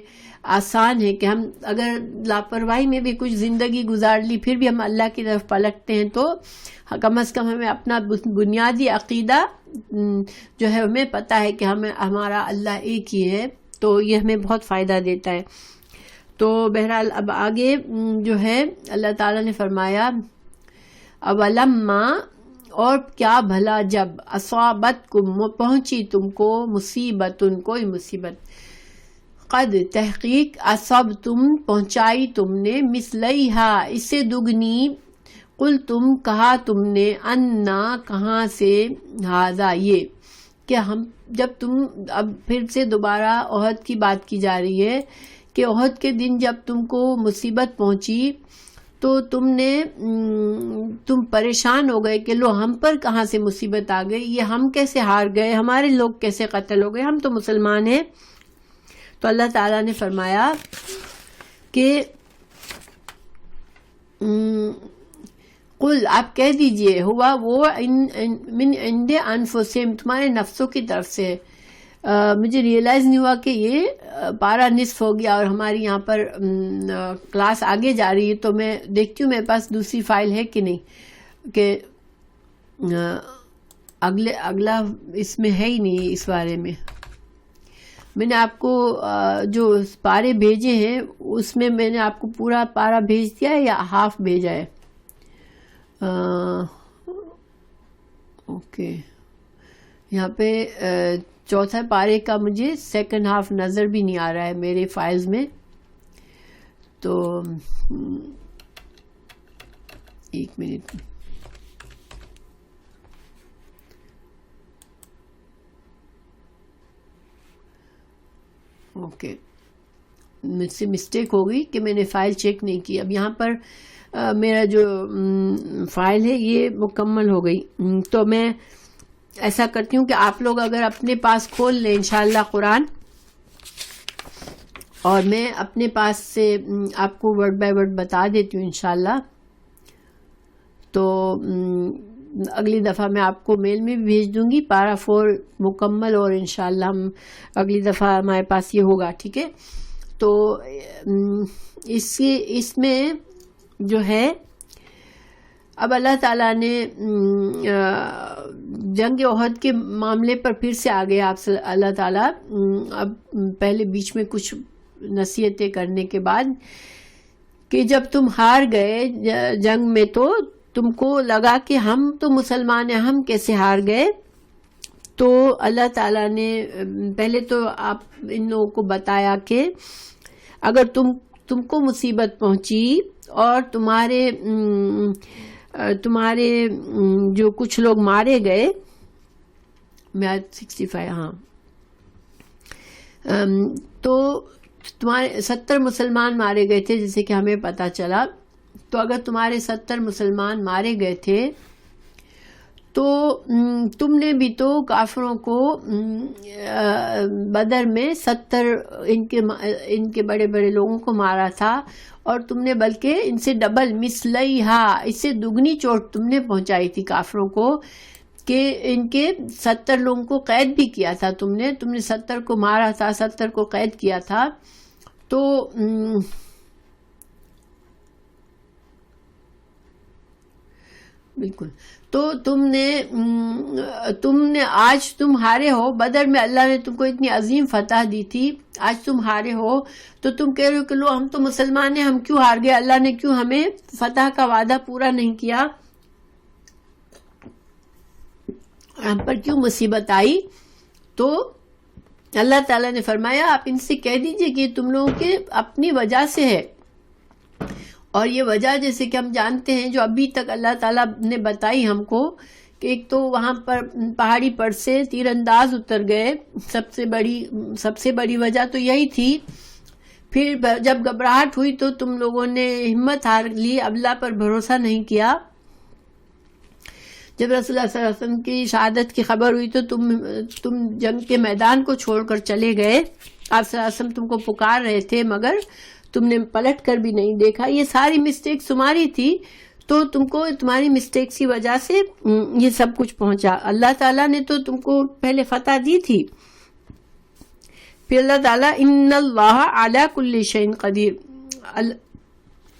آسان ہے کہ ہم اگر لاپرواہی میں بھی کچھ زندگی گزار لی پھر بھی ہم اللہ کی طرف پلٹتے ہیں، تو کم از کم ہمیں اپنا بنیادی عقیدہ جو ہے ہمیں پتہ ہے کہ ہمارا اللہ ایک ہی ہے، تو یہ ہمیں بہت فائدہ دیتا ہے. تو بہرحال اب آگے جو ہے اللہ تعالیٰ نے فرمایا اولما، اور کیا بھلا جب اصابتکم، پہنچی تم کو، مصیبت، کوئی مصیبت، قد تحقیق، اصبتم، پہنچائی تم نے، مثلیہا، اس سے دگنی، قل تم، کہا تم نے، انا، کہاں سے، ہذا، یہ کہ ہم، جب تم، اب پھر سے دوبارہ احد کی بات کی جا رہی ہے کہ احد کے دن جب تم کو مصیبت پہنچی تو تم پریشان ہو گئے کہ لو ہم پر کہاں سے مصیبت آ گئی، یہ ہم کیسے ہار گئے، ہمارے لوگ کیسے قتل ہو گئے، ہم تو مسلمان ہیں. تو اللہ تعالیٰ نے فرمایا کہ قل، آپ کہہ دیجئے، ہوا وہ من عند انفسہم، تمہارے نفسوں کی طرف سے. مجھے ریئلائز نہیں ہوا کہ یہ پارہ نصف ہو گیا اور ہماری یہاں پر کلاس آگے جا رہی ہے، تو میں دیکھتی ہوں میرے پاس دوسری فائل ہے کہ نہیں، کہ اگلا اس میں ہے ہی نہیں. اس بارے میں نے آپ کو جو پارے بھیجے ہیں اس میں نے آپ کو پورا پارہ بھیج دیا ہے یا ہاف بھیجا ہے؟ اوکے، یہاں پہ چوتھا پارے کا مجھے سیکنڈ ہاف نظر بھی نہیں آ رہا ہے میرے فائلز میں. تو ایک منٹ، اوکے، مجھ سے مسٹیک ہو گئی کہ میں نے فائل چیک نہیں کی. اب یہاں پر میرا جو فائل ہے یہ مکمل ہو گئی. تو میں ایسا کرتی ہوں کہ آپ لوگ اگر اپنے پاس کھول لیں انشاءاللہ قرآن، اور میں اپنے پاس سے آپ کو ورڈ بائی ورڈ بتا دیتی ہوں انشاءاللہ. تو اگلی دفعہ میں آپ کو میل میں بھی بھیج دوں گی پارا 4 مکمل، اور انشاءاللہ ہم اگلی دفعہ ہمارے پاس یہ ہوگا، ٹھیک ہے. تو اس میں جو ہے اب اللہ تعالیٰ نے جنگ احد کے معاملے پر پھر سے آگے آپ اللہ تعالیٰ اب پہلے بیچ میں کچھ نصیحتیں کرنے کے بعد کہ جب تم ہار گئے جنگ میں تو تم کو لگا کہ ہم تو مسلمان ہیں، ہم کیسے ہار گئے. تو اللہ تعالیٰ نے پہلے تو آپ ان لوگوں کو بتایا کہ اگر تم کو مصیبت پہنچی اور تمہارے جو کچھ لوگ مارے گئے، میں 65، ہاں، تو تمہارے 70 مسلمان مارے گئے تھے جیسے کہ ہمیں پتہ چلا. تو اگر تمہارے 70 مسلمان مارے گئے تھے تو تم نے بھی تو کافروں کو بدر میں 70 ان کے بڑے بڑے لوگوں کو مارا تھا، اور تم نے بلکہ ان سے ڈبل، مثلیہا، اس سے دگنی چوٹ تم نے پہنچائی تھی کافروں کو، کہ ان کے 70 لوگوں کو قید بھی کیا تھا تم نے 70 کو مارا تھا، 70 کو قید کیا تھا. بالکل. تو تم نے آج تم ہارے ہو. بدر میں اللہ نے تم کو اتنی عظیم فتح دی تھی, آج تم ہارے ہو تو تم کہہ رہے ہو کہ لو ہم تو مسلمان ہیں, ہم کیوں ہار گئے, اللہ نے کیوں ہمیں فتح کا وعدہ پورا نہیں کیا, ہم پر کیوں مصیبت آئی. تو اللہ تعالیٰ نے فرمایا آپ ان سے کہہ دیجئے کہ تم لوگوں کے اپنی وجہ سے ہے, اور یہ وجہ جیسے کہ ہم جانتے ہیں جو ابھی تک اللہ تعالیٰ نے بتائی ہم کو, کہ ایک تو وہاں پر پہاڑی پر سے تیر انداز اتر گئے, سب سے بڑی وجہ تو یہی تھی. پھر جب گھبراہٹ ہوئی تو تم لوگوں نے ہمت ہار لی, اللہ پر بھروسہ نہیں کیا. جب رسول اللہ صلی اللہ علیہ وسلم کی شہادت کی خبر ہوئی تو تم جنگ کے میدان کو چھوڑ کر چلے گئے. آپ صلی اللہ علیہ وسلم تم کو پکار رہے تھے مگر تم نے پلٹ کر بھی نہیں دیکھا. یہ ساری مسٹیک تمہاری تھی, تو تم کو تمہاری مسٹیکس کی وجہ سے یہ سب کچھ پہنچا. اللہ تعالیٰ نے تو تم کو پہلے فتح دی تھی. پھر اللہ تعالیٰ ان اللہ علی کل شیء قدیر,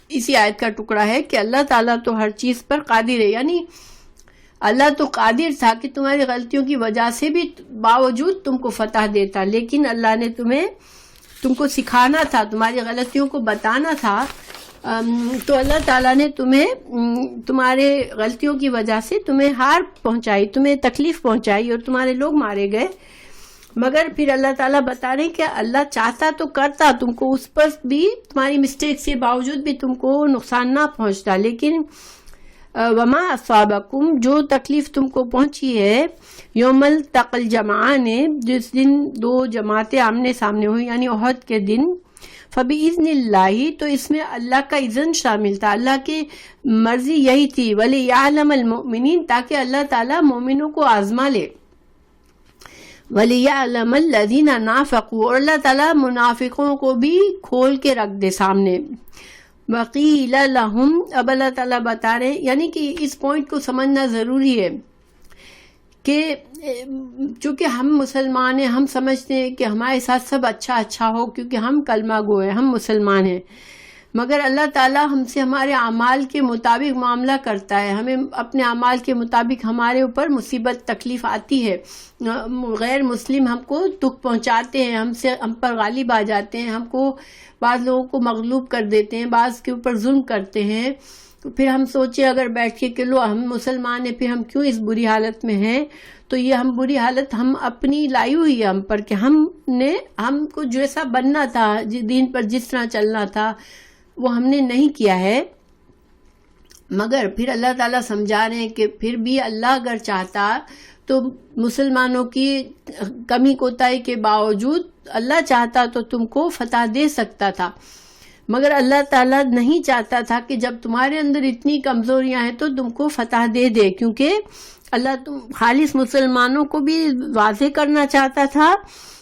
اسی آیت کا ٹکڑا ہے کہ اللہ تعالیٰ تو ہر چیز پر قادر ہے. یعنی اللہ تو قادر تھا کہ تمہاری غلطیوں کی وجہ سے بھی باوجود تم کو فتح دیتا, لیکن اللہ نے تم کو سکھانا تھا, تمہاری غلطیوں کو بتانا تھا. تو اللہ تعالیٰ نے تمہارے غلطیوں کی وجہ سے تمہیں ہار پہنچائی, تمہیں تکلیف پہنچائی اور تمہارے لوگ مارے گئے. مگر پھر اللہ تعالیٰ بتا رہے کہ اللہ چاہتا تو کرتا, تم کو اس پر بھی تمہاری مسٹیک کے باوجود بھی تم کو نقصان نہ پہنچتا. لیکن وما اصابکم, جو تکلیف تم کو پہنچی ہے یوم التقى الجمعان, جس دن دو جماعتیں آمنے سامنے ہوئی یعنی احد کے دن, فبإذن اللہ, تو اس میں اللہ کا اذن شامل تھا, اللہ کی مرضی یہی تھی. وَلِيَعْلَمَ الْمُؤْمِنِينَ, تاکہ اللہ تعالیٰ مومنوں کو آزما لے. وَلِيَعْلَمَ الَّذِينَ نَافَقُوا, اور اللہ تعالیٰ منافقوں کو بھی کھول کے رکھ دے سامنے. وَقِيلَ لَهُمْ, اب اللہ تعالیٰ بتا رہے, یعنی کہ اس پوائنٹ کو سمجھنا ضروری ہے کہ چونکہ ہم مسلمان ہیں, ہم سمجھتے ہیں کہ ہمارے ساتھ سب اچھا ہو کیونکہ ہم کلمہ گو ہیں, ہم مسلمان ہیں. مگر اللہ تعالیٰ ہم سے ہمارے اعمال کے مطابق معاملہ کرتا ہے. ہمیں اپنے اعمال کے مطابق ہمارے اوپر مصیبت تکلیف آتی ہے, غیر مسلم ہم کو دکھ پہنچاتے ہیں, ہم پر غالب آ جاتے ہیں, ہم کو بعض لوگوں کو مغلوب کر دیتے ہیں, بعض کے اوپر ظلم کرتے ہیں. پھر ہم سوچے اگر بیٹھ کے کہ لو ہم مسلمان ہیں, پھر ہم کیوں اس بری حالت میں ہیں. تو یہ ہم بری حالت ہم اپنی لائی ہوئی ہے ہم پر, کہ ہم کو جیسا بننا تھا, دین پر جس طرح چلنا تھا وہ ہم نے نہیں کیا ہے. مگر پھر اللہ تعالیٰ سمجھا رہے ہیں کہ پھر بھی اللہ اگر چاہتا تو مسلمانوں کی کمی کوتاہی کے باوجود اللہ چاہتا تو تم کو فتح دے سکتا تھا. مگر اللہ تعالیٰ نہیں چاہتا تھا کہ جب تمہارے اندر اتنی کمزوریاں ہیں تو تم کو فتح دے دے, کیونکہ اللہ تم خالص مسلمانوں کو بھی واضح کرنا چاہتا تھا,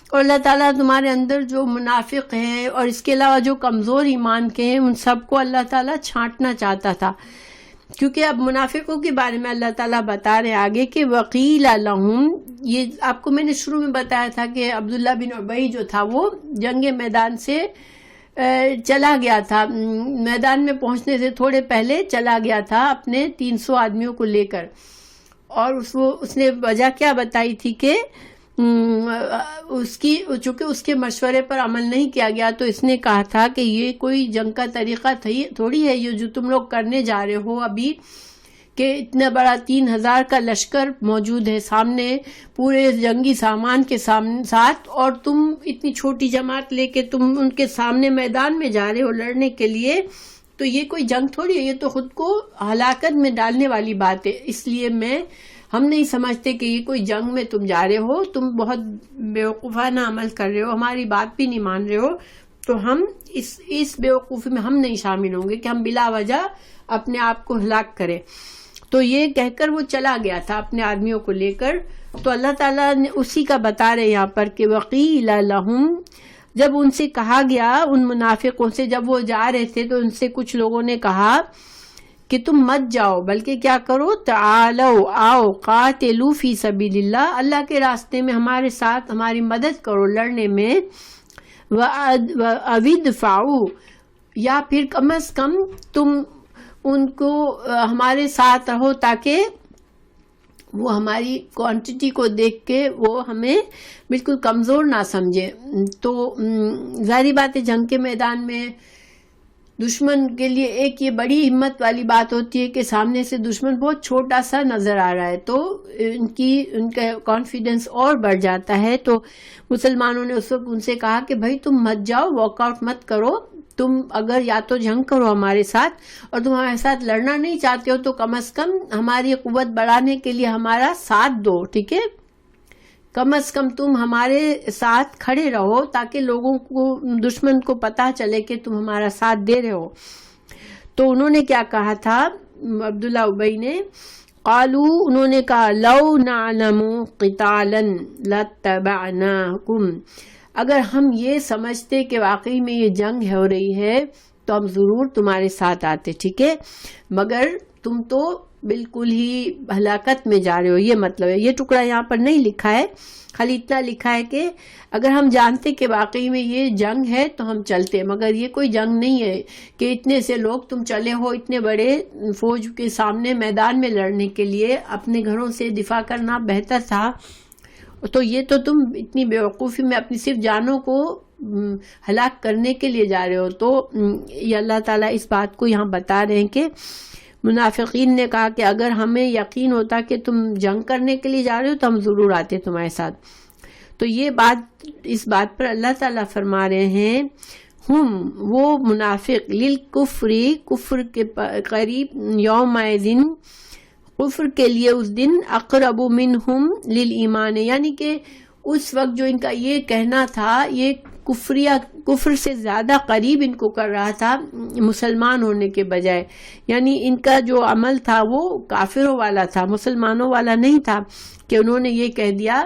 اور اللہ تعالیٰ تمہارے اندر جو منافق ہیں اور اس کے علاوہ جو کمزور ایمان کے ہیں ان سب کو اللہ تعالیٰ چھانٹنا چاہتا تھا. کیونکہ اب منافقوں کے بارے میں اللہ تعالیٰ بتا رہے آگے کہ وقیل لہم, یہ آپ کو میں نے شروع میں بتایا تھا کہ عبداللہ بن ابی جو تھا وہ جنگ میدان سے چلا گیا تھا, میدان میں پہنچنے سے تھوڑے پہلے چلا گیا تھا اپنے 300 آدمیوں کو لے کر. اور اس نے وجہ کیا بتائی تھی کہ چونکہ اس کے مشورے پر عمل نہیں کیا گیا تو اس نے کہا تھا کہ یہ کوئی جنگ کا طریقہ تھوڑی ہے یہ جو تم لوگ کرنے جا رہے ہو ابھی, کہ اتنا بڑا 3000 کا لشکر موجود ہے سامنے پورے جنگی سامان کے ساتھ, اور تم اتنی چھوٹی جماعت لے کے تم ان کے سامنے میدان میں جا رہے ہو لڑنے کے لیے, تو یہ کوئی جنگ تھوڑی ہے, یہ تو خود کو ہلاکت میں ڈالنے والی بات ہے. اس لیے ہم نہیں سمجھتے کہ یہ کوئی جنگ میں تم جا رہے ہو, تم بہت بیوقوفانہ عمل کر رہے ہو, ہماری بات بھی نہیں مان رہے ہو, تو ہم اس بیوقوفی میں ہم نہیں شامل ہوں گے کہ ہم بلا وجہ اپنے آپ کو ہلاک کریں. تو یہ کہہ کر وہ چلا گیا تھا اپنے آدمیوں کو لے کر. تو اللہ تعالیٰ نے اسی کا بتا رہے یہاں پر کہ وقیل لہم, جب ان سے کہا گیا ان منافقوں سے, جب وہ جا رہے تھے تو ان سے کچھ لوگوں نے کہا کہ تم مت جاؤ بلکہ کیا کرو, تعالو آؤ, قاتلوا فی سبیل اللہ, اللہ کے راستے میں ہمارے ساتھ ہماری مدد کرو لڑنے میں, وادفعوا, یا پھر کم از کم تم ان کو ہمارے ساتھ رہو تاکہ وہ ہماری کوانٹٹی کو دیکھ کے وہ ہمیں بالکل کمزور نہ سمجھے. تو ظاہری بات ہے جنگ کے میدان میں دشمن کے لیے ایک یہ بڑی ہمت والی بات ہوتی ہے کہ سامنے سے دشمن بہت چھوٹا سا نظر آ رہا ہے تو ان کا کانفیڈنس اور بڑھ جاتا ہے. تو مسلمانوں نے اس وقت ان سے کہا کہ بھائی تم مت جاؤ، واک آؤٹ مت کرو، تم اگر یا تو جنگ کرو ہمارے ساتھ اور تم ہمارے ساتھ لڑنا نہیں چاہتے ہو تو کم از کم ہماری قوت بڑھانے کے لیے ہمارا ساتھ دو، ٹھیک ہے، کم از کم تم ہمارے ساتھ کھڑے رہو تاکہ لوگوں کو، دشمن کو پتہ چلے کہ تم ہمارا ساتھ دے رہے ہو. تو انہوں نے کیا کہا تھا عبداللہ ابی نے، قالو، انہوں نے کہا لو نعلم قتالا لاتبعناکم، اگر ہم یہ سمجھتے کہ واقعی میں یہ جنگ ہو رہی ہے تو ہم ضرور تمہارے ساتھ آتے، ٹھیک ہے، مگر تم تو بالکل ہی ہلاکت میں جا رہے ہو. یہ مطلب ہے، یہ ٹکڑا یہاں پر نہیں لکھا ہے، خالی اتنا لکھا ہے کہ اگر ہم جانتے کہ واقعی میں یہ جنگ ہے تو ہم چلتے، مگر یہ کوئی جنگ نہیں ہے کہ اتنے سے لوگ تم چلے ہو اتنے بڑے فوج کے سامنے میدان میں لڑنے کے لیے، اپنے گھروں سے دفاع کرنا بہتر تھا. تو یہ تو تم اتنی بیوقوفی میں اپنی صرف جانوں کو ہلاک کرنے کے لیے جا رہے ہو. تو یہ اللہ تعالیٰ اس بات کو یہاں بتا رہے ہیں کہ منافقین نے کہا کہ اگر ہمیں یقین ہوتا کہ تم جنگ کرنے کے لیے جا رہے ہو تو ہم ضرور آتے تمہارے ساتھ. تو یہ بات، اس بات پر اللہ تعالیٰ فرما رہے ہیں وہ منافق للکفری، کفر کے قریب، یومئذ، کفر کے لیے اس دن، اقرب منہم للایمان، یعنی کہ اس وقت جو ان کا یہ کہنا تھا یہ کفر سے زیادہ قریب ان کو کر رہا تھا مسلمان ہونے کے بجائے. یعنی ان کا جو عمل تھا وہ کافروں والا تھا، مسلمانوں والا نہیں تھا کہ انہوں نے یہ کہہ دیا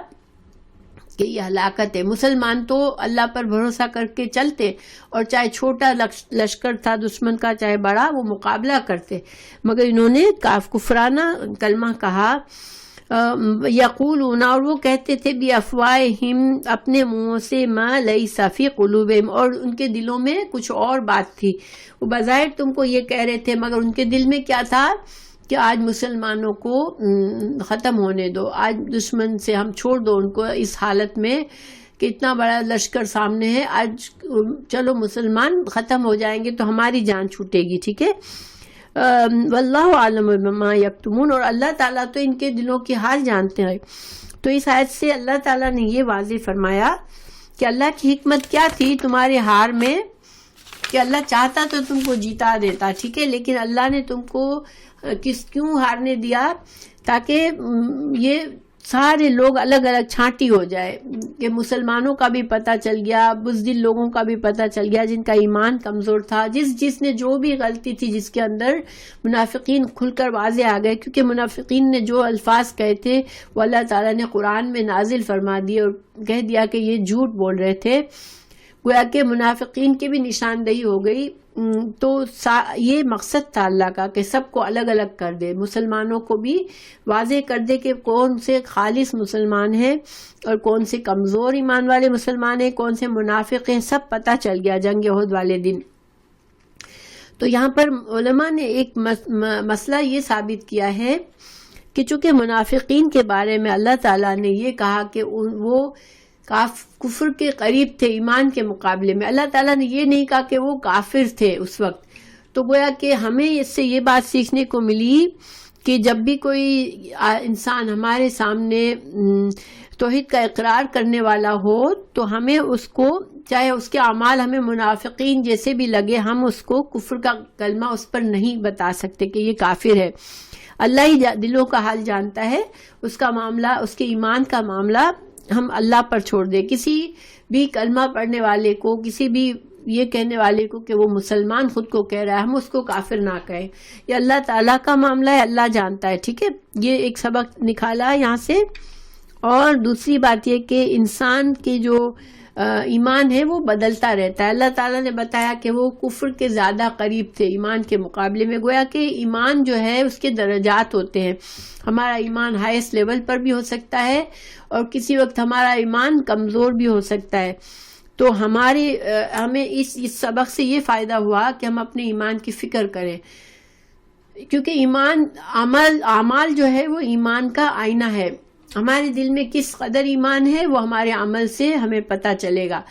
کہ یہ ہلاکت ہے. مسلمان تو اللہ پر بھروسہ کر کے چلتے اور چاہے چھوٹا لشکر تھا دشمن کا چاہے بڑا وہ مقابلہ کرتے، مگر انہوں نے کفرانہ کلمہ کہا. یقولون، اور وہ کہتے تھے بافواہہم، اپنے منہوں سے، ما لیس فی قلوبہم، اور ان کے دلوں میں کچھ اور بات تھی. وہ بظاہر تم کو یہ کہہ رہے تھے مگر ان کے دل میں کیا تھا کہ آج مسلمانوں کو ختم ہونے دو، آج دشمن سے ہم چھوڑ دو ان کو اس حالت میں کہ اتنا بڑا لشکر سامنے ہے، آج چلو مسلمان ختم ہو جائیں گے تو ہماری جان چھوٹے گی، ٹھیک ہے. واللہ عالم بما یکتمون، اور اللہ تعالیٰ تو ان کے دلوں کی حال جانتے ہیں. تو اس آیت سے اللہ تعالیٰ نے یہ واضح فرمایا کہ اللہ کی حکمت کیا تھی تمہارے ہار میں، کہ اللہ چاہتا تو تم کو جیتا دیتا، ٹھیک ہے، لیکن اللہ نے تم کو کیوں ہارنے دیا، تاکہ یہ سارے لوگ الگ الگ چھانٹی ہو جائے، کہ مسلمانوں کا بھی پتہ چل گیا، بزدل لوگوں کا بھی پتہ چل گیا جن کا ایمان کمزور تھا، جس نے جو بھی غلطی تھی جس کے اندر، منافقین کھل کر واضح آ گئے، کیونکہ منافقین نے جو الفاظ کہے تھے وہ اللہ تعالیٰ نے قرآن میں نازل فرما دیے اور کہہ دیا کہ یہ جھوٹ بول رہے تھے، گویا کہ منافقین کی بھی نشاندہی ہو گئی. تو یہ مقصد تھا اللہ کا کہ سب کو الگ الگ کر دے، مسلمانوں کو بھی واضح کر دے کہ کون سے خالص مسلمان ہیں اور کون سے کمزور ایمان والے مسلمان ہیں، کون سے منافق ہیں، سب پتہ چل گیا جنگ احد والے دن. تو یہاں پر علماء نے ایک مسئلہ یہ ثابت کیا ہے کہ چونکہ منافقین کے بارے میں اللہ تعالیٰ نے یہ کہا کہ وہ کفر کے قریب تھے ایمان کے مقابلے میں، اللہ تعالیٰ نے یہ نہیں کہا کہ وہ کافر تھے اس وقت. تو گویا کہ ہمیں اس سے یہ بات سیکھنے کو ملی کہ جب بھی کوئی انسان ہمارے سامنے توحید کا اقرار کرنے والا ہو تو ہمیں اس کو، چاہے اس کے اعمال ہمیں منافقین جیسے بھی لگے، ہم اس کو کفر کا کلمہ اس پر نہیں بتا سکتے کہ یہ کافر ہے. اللہ ہی دلوں کا حال جانتا ہے، اس کا معاملہ، اس کے ایمان کا معاملہ ہم اللہ پر چھوڑ دیں. کسی بھی کلمہ پڑھنے والے کو، کسی بھی یہ کہنے والے کو کہ وہ مسلمان خود کو کہہ رہا ہے، ہم اس کو کافر نہ کہیں. یہ اللہ تعالیٰ کا معاملہ ہے، اللہ جانتا ہے، ٹھیک ہے. یہ ایک سبق نکالا یہاں سے. اور دوسری بات یہ کہ انسان کے جو ایمان ہے وہ بدلتا رہتا ہے. اللہ تعالیٰ نے بتایا کہ وہ کفر کے زیادہ قریب تھے ایمان کے مقابلے میں. گویا کہ ایمان جو ہے اس کے درجات ہوتے ہیں. ہمارا ایمان ہائیسٹ لیول پر بھی ہو سکتا ہے اور کسی وقت ہمارا ایمان کمزور بھی ہو سکتا ہے. تو ہمیں اس سبق سے یہ فائدہ ہوا کہ ہم اپنے ایمان کی فکر کریں. کیونکہ ایمان اعمال جو ہے وہ ایمان کا آئینہ ہے. ہمارے دل میں کس قدر ایمان ہے وہ ہمارے عمل سے ہمیں پتہ چلے گا.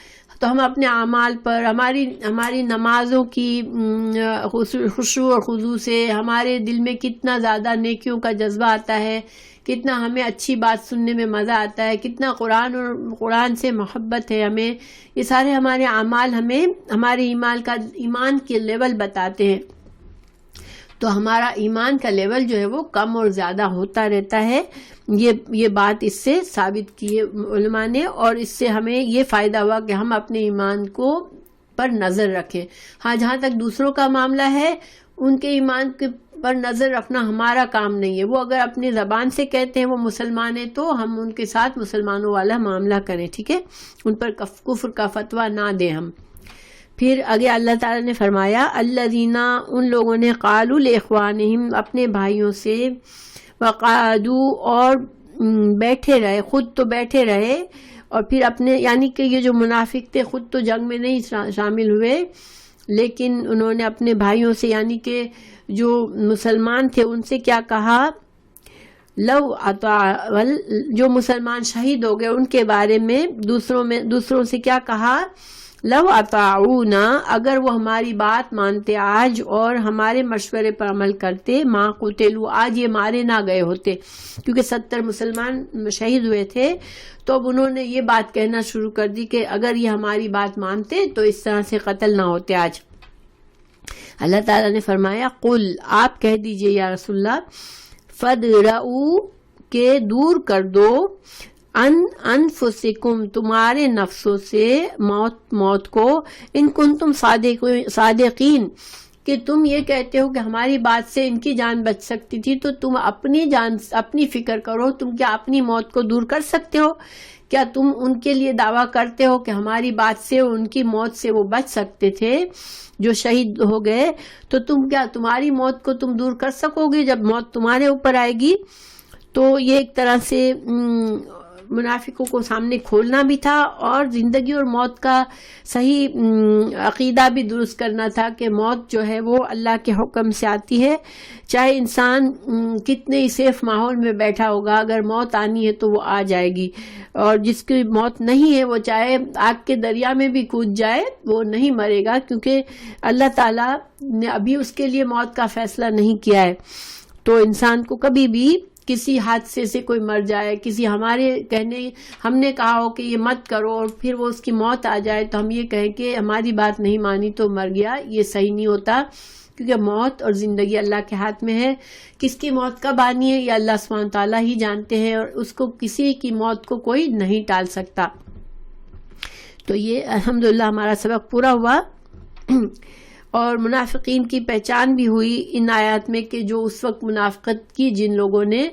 تو ہم اپنے اعمال پر، ہماری نمازوں کی خشوع اور خضوع سے ہمارے دل میں کتنا زیادہ نیکیوں کا جذبہ آتا ہے، کتنا ہمیں اچھی بات سننے میں مزہ آتا ہے، کتنا قرآن سے محبت ہے ہمیں، یہ سارے ہمارے اعمال ہمیں ہمارے ایمان کے لیول بتاتے ہیں. تو ہمارا ایمان کا لیول جو ہے وہ کم اور زیادہ ہوتا رہتا ہے. یہ بات اس سے ثابت کی ہے علماء نے، اور اس سے ہمیں یہ فائدہ ہوا کہ ہم اپنے ایمان کو پر نظر رکھیں. ہاں، جہاں تک دوسروں کا معاملہ ہے ان کے ایمان پر نظر رکھنا ہمارا کام نہیں ہے. وہ اگر اپنی زبان سے کہتے ہیں وہ مسلمان ہیں تو ہم ان کے ساتھ مسلمانوں والا معاملہ کریں، ٹھیک ہے، ان پر کفر کا فتویٰ نہ دیں ہم. پھر آگے اللہ تعالیٰ نے فرمایا الذین، ان لوگوں نے قالوا لاخوانہم، اپنے بھائیوں سے، وقعدوا، اور بیٹھے رہے، خود تو بیٹھے رہے، اور پھر اپنے، یعنی کہ یہ جو منافق تھے خود تو جنگ میں نہیں شامل ہوئے لیکن انہوں نے اپنے بھائیوں سے، یعنی کہ جو مسلمان تھے ان سے کیا کہا، جو مسلمان شہید ہو گئے ان کے بارے میں دوسروں سے کیا کہا، لو اطاعونا، اگر وہ ہماری بات مانتے آج اور ہمارے مشورے پر عمل کرتے، ما قتلوا، آج یہ مارے نہ گئے ہوتے. کیونکہ 70 مسلمان شہید ہوئے تھے تو اب انہوں نے یہ بات کہنا شروع کر دی کہ اگر یہ ہماری بات مانتے تو اس طرح سے قتل نہ ہوتے آج. اللہ تعالیٰ نے فرمایا قل، آپ کہہ دیجئے یا رسول اللہ، فادرؤوا، کہ دور کر دو، انفسکم، تمہارے نفسوں سے، موت کو، ان کنتم صادقین، کہ تم یہ کہتے ہو کہ ہماری بات سے ان کی جان بچ سکتی تھی، تو تم اپنی فکر کرو، تم کیا اپنی موت کو دور کر سکتے ہو؟ کیا تم ان کے لیے دعویٰ کرتے ہو کہ ہماری بات سے ان کی موت سے وہ بچ سکتے تھے جو شہید ہو گئے؟ تو تمہاری موت کو تم دور کر سکو گے جب موت تمہارے اوپر آئے گی؟ تو یہ ایک طرح سے منافقوں کو سامنے کھولنا بھی تھا، اور زندگی اور موت کا صحیح عقیدہ بھی درست کرنا تھا کہ موت جو ہے وہ اللہ کے حکم سے آتی ہے. چاہے انسان کتنے ہی سیف ماحول میں بیٹھا ہوگا، اگر موت آنی ہے تو وہ آ جائے گی. اور جس کی موت نہیں ہے وہ چاہے آگ کے دریا میں بھی کود جائے وہ نہیں مرے گا، کیونکہ اللہ تعالیٰ نے ابھی اس کے لیے موت کا فیصلہ نہیں کیا ہے. تو انسان کو کبھی بھی کسی حادثے سے کوئی مر جائے، کسی ہم نے کہا ہو کہ یہ مت کرو اور پھر وہ اس کی موت آ جائے تو ہم یہ کہیں کہ ہماری بات نہیں مانی تو مر گیا، یہ صحیح نہیں ہوتا. کیونکہ موت اور زندگی اللہ کے ہاتھ میں ہے. کس کی موت کب آنی ہے یہ اللہ سبحانہ تعالیٰ ہی جانتے ہیں، اور اس کو کسی کی موت کو کوئی نہیں ٹال سکتا. تو یہ الحمدللہ ہمارا سبق پورا ہوا، اور منافقین کی پہچان بھی ہوئی ان آیات میں کہ جو اس وقت منافقت کی جن لوگوں نے،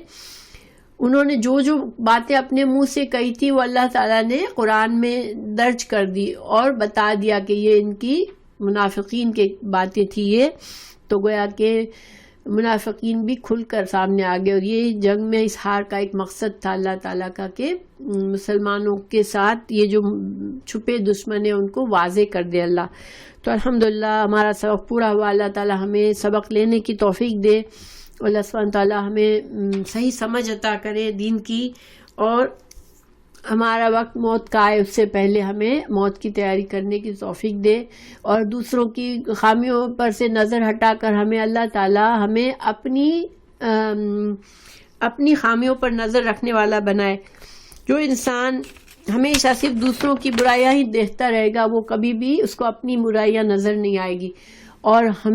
انہوں نے جو باتیں اپنے منہ سے کہی تھی وہ اللہ تعالیٰ نے قرآن میں درج کر دی اور بتا دیا کہ یہ ان کی منافقین کی باتیں تھی. یہ تو گویا کہ منافقین بھی کھل کر سامنے آ گئے، اور یہ جنگ میں اس ہار کا ایک مقصد تھا اللہ تعالیٰ کا کہ مسلمانوں کے ساتھ یہ جو چھپے دشمن ہیں ان کو واضح کر دے اللہ. تو الحمدللہ ہمارا سبق پورا ہوا. اللہ تعالیٰ ہمیں سبق لینے کی توفیق دے، اللہ سبحانہ تعالیٰ ہمیں صحیح سمجھ عطا کرے دین کی، اور ہمارا وقت موت کا آئے اس سے پہلے ہمیں موت کی تیاری کرنے کی توفیق دے، اور دوسروں کی خامیوں پر سے نظر ہٹا کر ہمیں اللہ تعالیٰ ہمیں اپنی خامیوں پر نظر رکھنے والا بنائے. جو انسان ہمیشہ صرف دوسروں کی برائیاں ہی دیکھتا رہے گا وہ کبھی بھی اس کو اپنی برائیاں نظر نہیں آئے گی. اور ہم